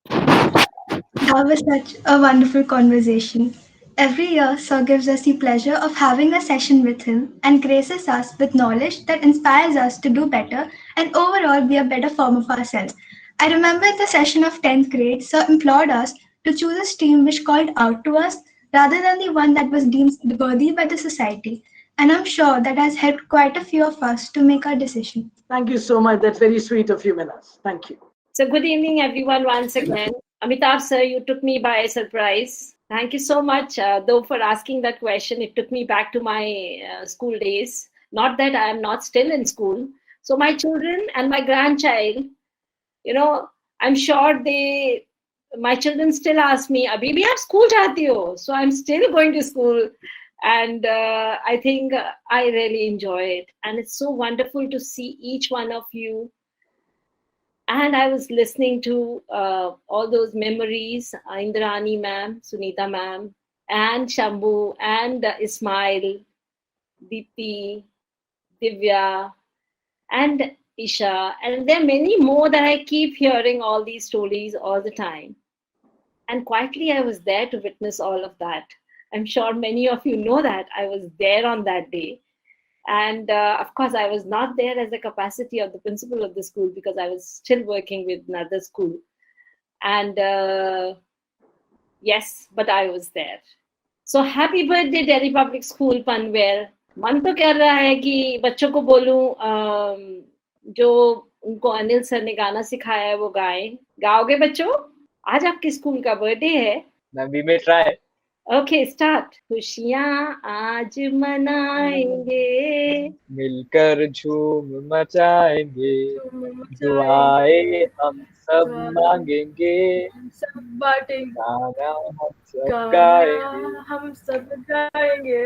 Speaker 2: That was such a wonderful conversation. Every year, Sir gives us the pleasure of having a session with him and graces us with knowledge that inspires us to do better and overall be a better form of ourselves. I remember in the session of 10th grade, Sir implored us to choose a stream which called out to us rather than the one that was deemed worthy by the society. And I'm sure that has helped quite a few of us to make our decision.
Speaker 14: Thank you so much. That's very sweet of you, Mehnaz. Thank you.
Speaker 19: So good evening, everyone, once again. Amitabh sir, you took me by surprise. Thank you so much, though, for asking that question. It took me back to my school days. Not that I am not still in school. So my children and my grandchild, I'm sure my children still ask me, "Abhi bhi aap school jati ho?" So I'm still going to school. And I think I really enjoy it. And it's so wonderful to see each one of you. And I was listening to all those memories, Indrani ma'am, Sunita ma'am, and Shambhu, and Ismail, Deepti, Divya, and Isha. And there are many more that I keep hearing all these stories all the time. And quietly, I was there to witness all of that. I'm sure many of you know that I was there on that day. And of course, I was not there as a capacity of the principal of the school because I was still working with another school. And yes, but I was there. So happy birthday, Delhi Public School, Panvel. मन तो कर रहा है कि बच्चों को बोलूं जो उनको अनिल सर ने गाना सिखाया है वो गाएं. गाओगे बच्चों? आज आपके स्कूल का बर्थडे है.
Speaker 1: We may try.
Speaker 19: Okay, start. खुशियाँ आज मनाएंगे,
Speaker 1: मिलकर झूम मचाएंगे,
Speaker 3: झूम मचाएंगे,
Speaker 1: दुआएं हम सब
Speaker 3: दुआएं
Speaker 1: मांगेंगे,
Speaker 3: हम सब बांटेंगे,
Speaker 1: गाना हम सब गाएंगे.
Speaker 3: गाना हम सब गाएंगे.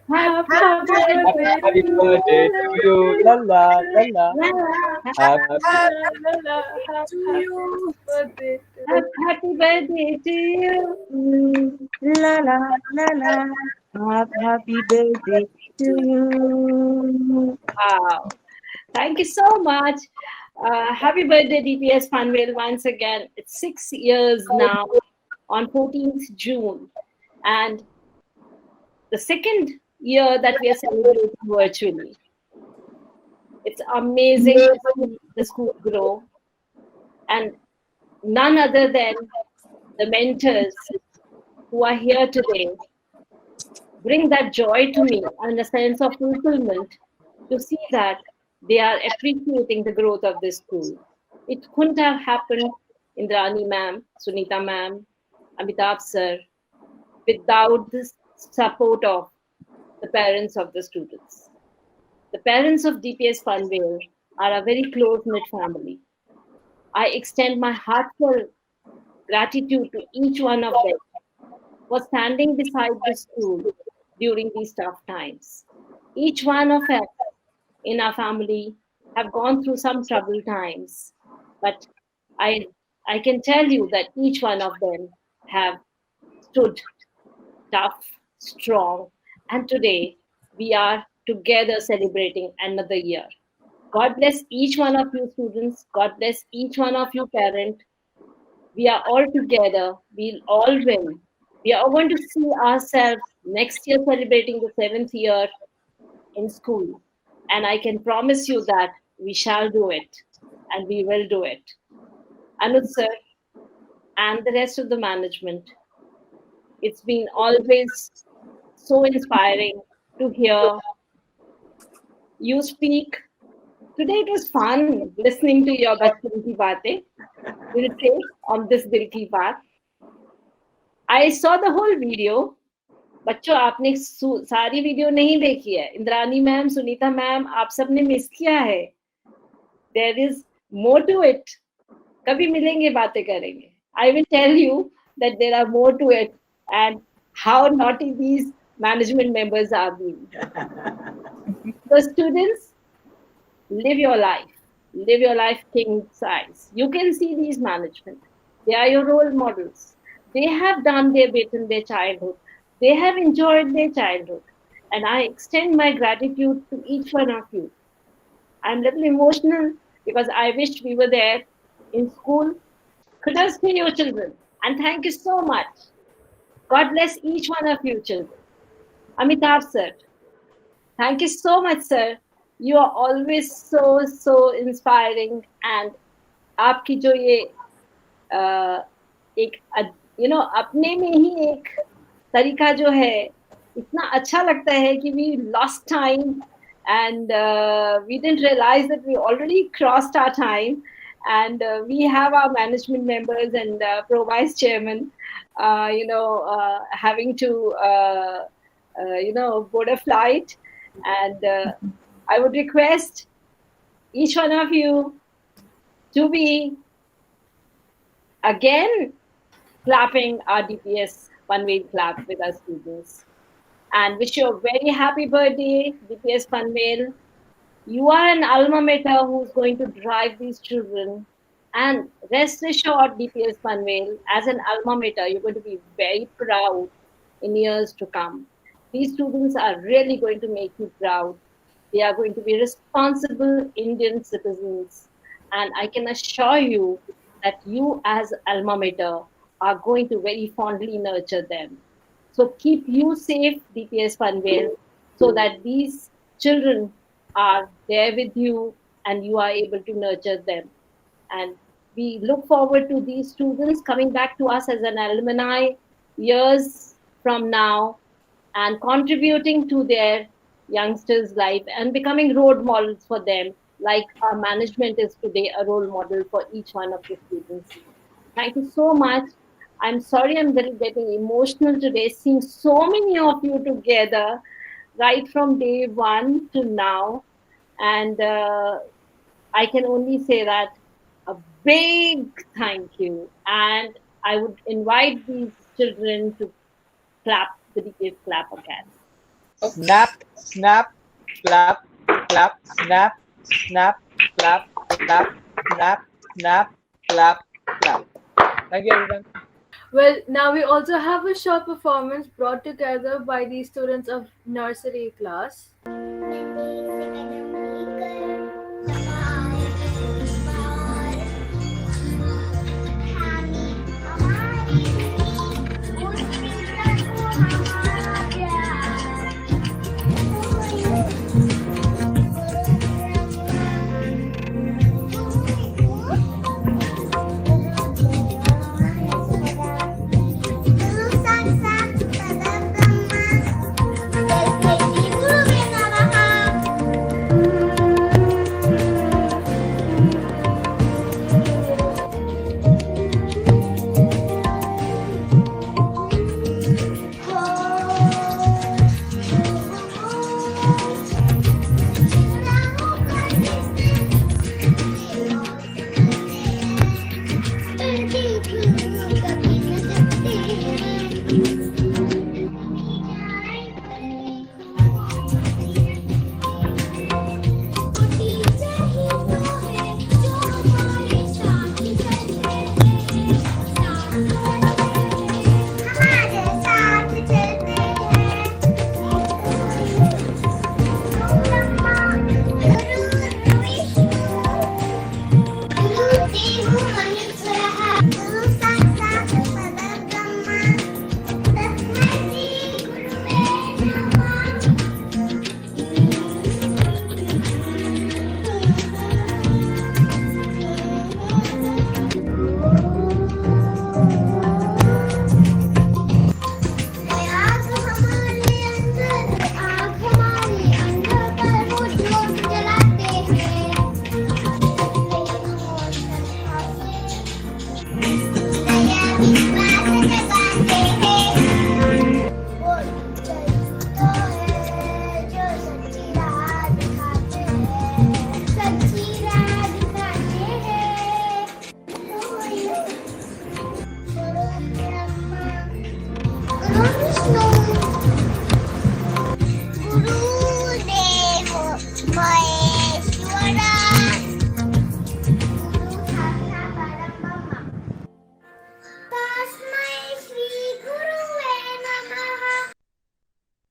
Speaker 9: Happy
Speaker 3: Happy birthday
Speaker 1: Happy
Speaker 3: to
Speaker 1: birthday to
Speaker 3: you.
Speaker 1: you, la la la la. Happy
Speaker 3: La, la, la,
Speaker 10: To
Speaker 3: happy
Speaker 10: you.
Speaker 3: birthday to
Speaker 9: Happy birthday to you. La la la la. Happy birthday to you. Wow. Thank you so much. Happy birthday, DPS Panvel, once again. It's 6 years now on 14th June. And the second year that we are celebrating virtually. It's amazing to see the school grow. And none other than the mentors who are here today bring that joy to me and a sense of fulfillment to see that they are appreciating the growth of this school. It couldn't have happened, Indrani ma'am, Sunita ma'am, Amitabh sir, without the support of the parents of the students. The parents of DPS Panvel are a very close-knit family. I extend my heartfelt gratitude to each one of them for standing beside the school during these tough times. Each one of us in our family have gone through some troubled times, but I, I can tell you that each one of them have stood tough, strong, and today we are together celebrating another year. God bless each one of you students. God bless each one of you parents. We are all together. We'll all win. We are going to see ourselves next year celebrating the 7th year in school. And I can promise you that we shall do it and we will do it. Anuj sir and the rest of the management, it's been always so inspiring to hear you speak. Today it was fun listening to your Bachpan Ki Baatein, we'll say, on this Dil Ki Baat. I saw the whole video. बच्चों आपने सारी video नहीं देखी है. Indrani ma'am, Sunita ma'am, आप सबने miss किया है. There is more to it. कभी मिलेंगे, बातें करेंगे. I will tell you that there are more to it and how naughty these management members are being. The students, live your life. Live your life king size. You can see these management. They are your role models. They have done their bit in their childhood. They have enjoyed their childhood. And I extend my gratitude to each one of you. I'm a little emotional because I wish we were there in school. Kudos to you children. And thank you so much. God bless each one of you children. Amitabh sir, thank you so much sir. You are always so inspiring. And आपकी जो ये एक अपने में ही एक तरीका जो है, इतना अच्छा लगता है कि we lost time and we didn't realize that we already crossed our time, and we have our management members and pro vice chairman having to board a flight, and I would request each one of you to be again clapping our DPS Panvel clap with our students, and wish you a very happy birthday, DPS Panvel. You are an alma mater who's going to drive these children, and rest assured, DPS Panvel, as an alma mater, you're going to be very proud in years to come. These students are really going to make you proud. They are going to be responsible Indian citizens, and I can assure you that you as alma mater are going to very fondly nurture them. So keep you safe, DPS Panvel, so that these children are there with you and you are able to nurture them. And we look forward to these students coming back to us as an alumni years from now and contributing to their youngsters' life and becoming role models for them, like our management is today a role model for each one of the students. Thank you so much. I'm sorry I'm getting emotional today, seeing so many of you together,
Speaker 19: right from day one to now. And I can only say that a big thank you. And I would invite these children to clap the DPS clap again.
Speaker 1: Snap, snap, clap, clap, snap, snap, clap, clap, snap, snap, clap, clap. Thank you, everyone.
Speaker 3: Well, now we also have a short performance brought together by the students of nursery class.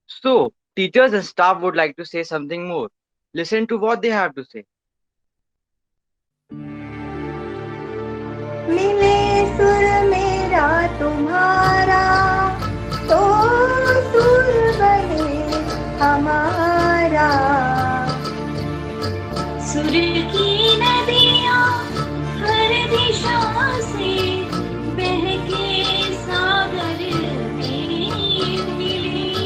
Speaker 4: So, teachers and staff would like to say something more. Listen to what they have to say.
Speaker 2: मिले सुर मेरा तुम्हारा तो सुर बने हमारा सुर की नदियाँ हर दिशा से बहके सागर में मिले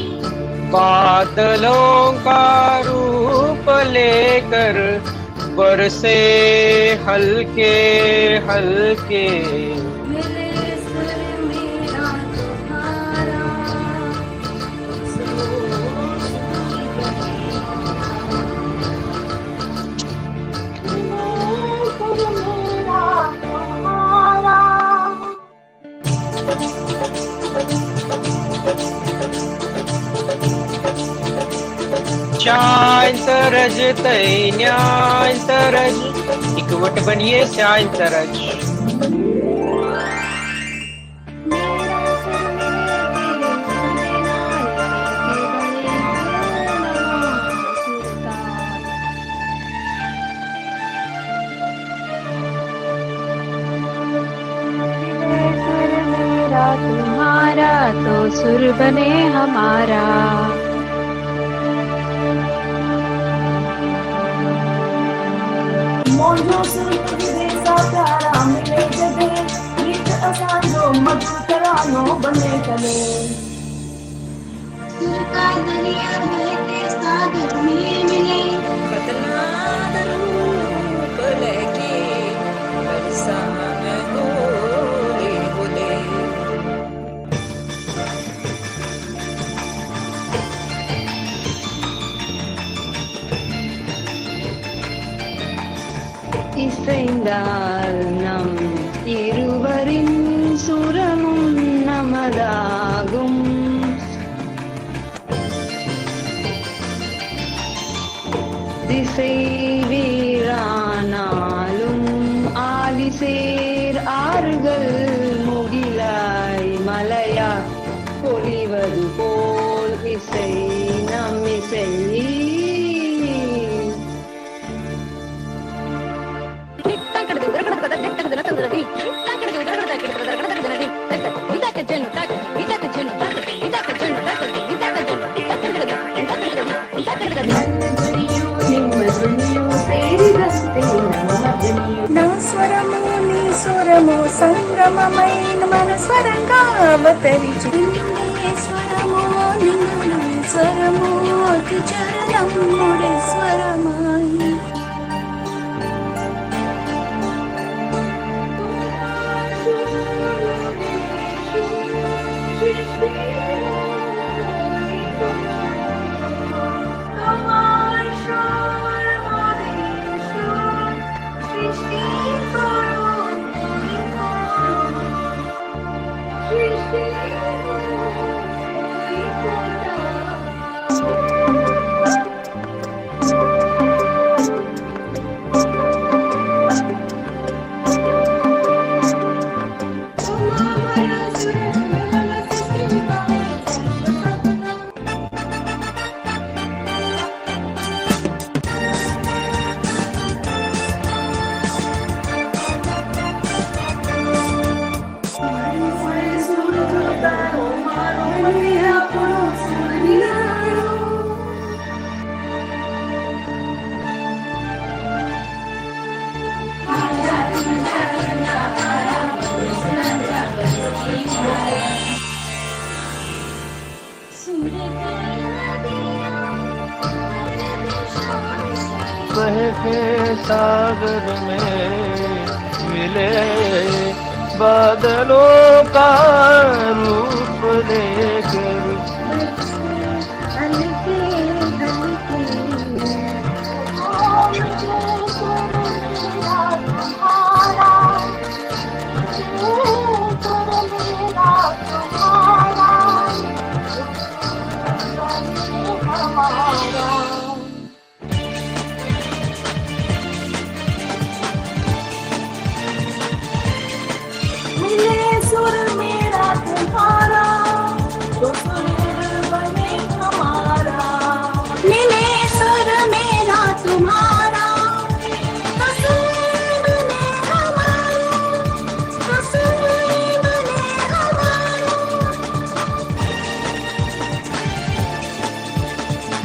Speaker 1: बादलों का रूप लेकर बरसे हल्के हल्के
Speaker 2: मिले सुर मेरा तुम्हारा
Speaker 1: शान सरज तैन्यान सरज इकवट बनिए शान सरज
Speaker 2: तुम्हारा तो सुर बने हमारा
Speaker 20: मोजो सुर देसा प्यारा मिले जदे गीत असांजो मधुर तरानो बने कले सुर का दरिया मिले सागर में मिले बदला रूप लेके बरसात गोरे बोले இசைந்தால் நம் இருவரின் சுரமும் நமதாகும். திசை வீரானாலும் ஆதிசேர் ஆறுகள் முகிலாய் மலையா பொழிவது போல் இசை நம் இசை.
Speaker 21: నా స్వరము నీ స్వరము సంగమమైన మన స్వరంగా అవతరించి స్వరము నిన్ను స్వరము అతి చరణముడి స్వరమాయి.
Speaker 20: बहके सागर में मिले बादलों का रूप लेकर
Speaker 21: मिले सुर मेरा तुम्हारा तो सुर बने हमारा. मिले सुर मेरा तुम्हारा तो सुर बने हमारा. तो सुर बने हमारा.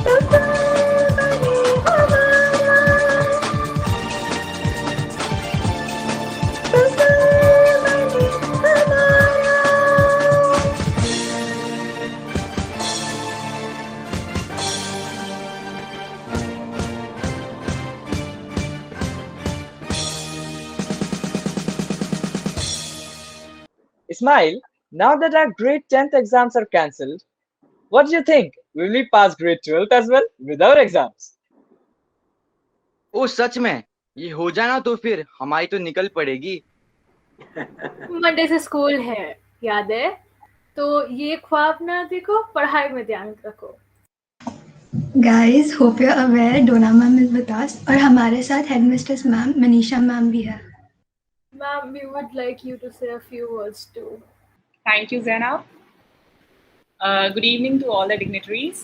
Speaker 21: तो सुर बने हमारा. तो सुर
Speaker 1: Ismail, now that our grade 10th exams are cancelled, what do you think? Will we pass grade 12th as well without exams?
Speaker 4: ओ सच में ये हो जाना तो फिर हमारी तो निकल पड़ेगी.
Speaker 3: मंडे से स्कूल है, याद है? तो ये ख्वाब ना देखो, पढ़ाई में ध्यान रखो.
Speaker 2: Guys, hope you're aware Dona ma'am is with us और हमारे साथ headmistress ma'am Manisha ma'am भी है.
Speaker 3: Ma'am, we would like you to say a few words too.
Speaker 5: Thank you, Zainab. Good evening to all the dignitaries.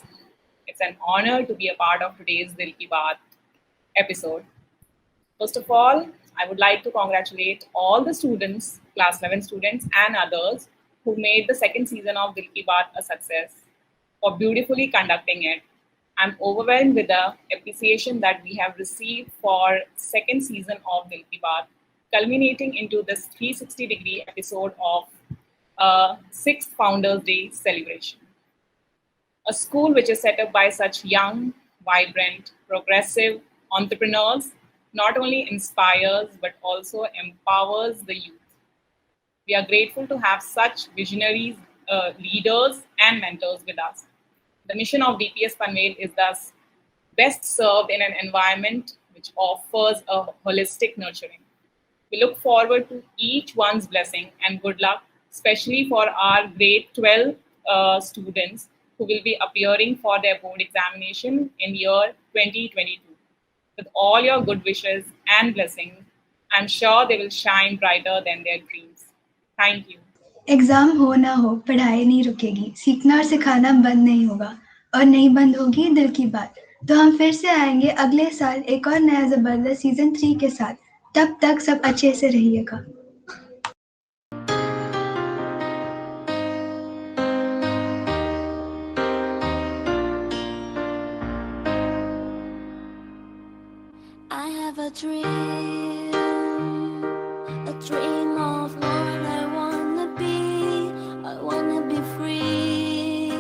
Speaker 5: It's an honor to be a part of today's Dil Ki Baat episode. First of all, I would like to congratulate all the students, class 11 students and others who made the second season of Dil Ki Baat a success for beautifully conducting it. I'm overwhelmed with the appreciation that we have received for second season of Dil Ki Baat, culminating into this 360-degree episode of 6th Founders Day celebration. A school which is set up by such young, vibrant, progressive entrepreneurs not only inspires but also empowers the youth. We are grateful to have such visionaries, leaders and mentors with us. The mission of DPS Panvel is thus best served in an environment which
Speaker 8: which offers a holistic nurturing. We look forward to each one's blessing and good luck, especially for our grade 12 students who will be appearing for their board examination in year 2022. With all your good wishes and blessings, I'm sure they will shine brighter than their dreams. Thank you.
Speaker 2: Exam हो ना हो पढ़ाई नहीं रुकेगी, सीखना और सिखाना बंद नहीं होगा और नहीं बंद होगी दिल की बात। तो हम फिर से आएंगे अगले साल एक और नया जबरदस्त सीजन 3 के साथ। तब तक सब अच्छे से रहिएगा।
Speaker 21: I have a dream of what I wanna be. I wanna be free.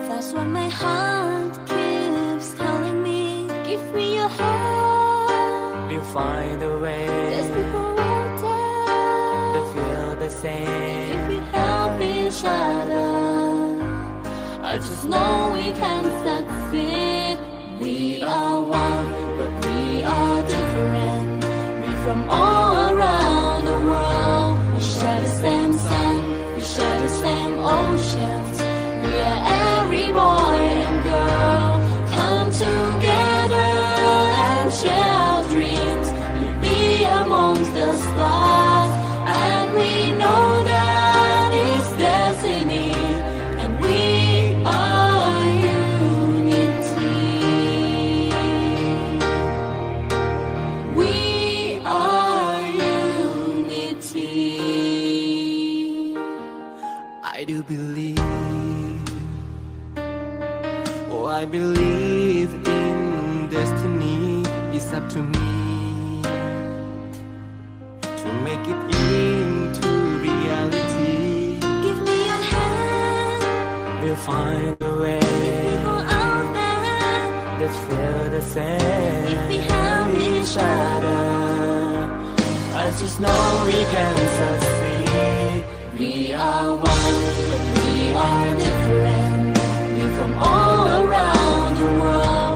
Speaker 21: That's what my heart keeps telling me. Give me your heart.
Speaker 22: We'll find a way.
Speaker 21: There's people out there
Speaker 22: To feel the same.
Speaker 21: if we help each other. I just know we can succeed. We are one, but we are different. We from all around the world. We share the same sun, we share the same oceans. We are every boy and girl. Come together and share our dreams. We'll be amongst the stars, and we know that it's destiny. And we are unity. We are unity.
Speaker 22: I do believe. Oh, I believe in destiny. It's up to me to make it into reality.
Speaker 21: Give me your hand.
Speaker 22: We'll find a way.
Speaker 21: People out there,
Speaker 22: Let's feel the same.
Speaker 21: if we help each other,
Speaker 22: I just know we can succeed.
Speaker 21: we are one, but we are different. We from all around the world.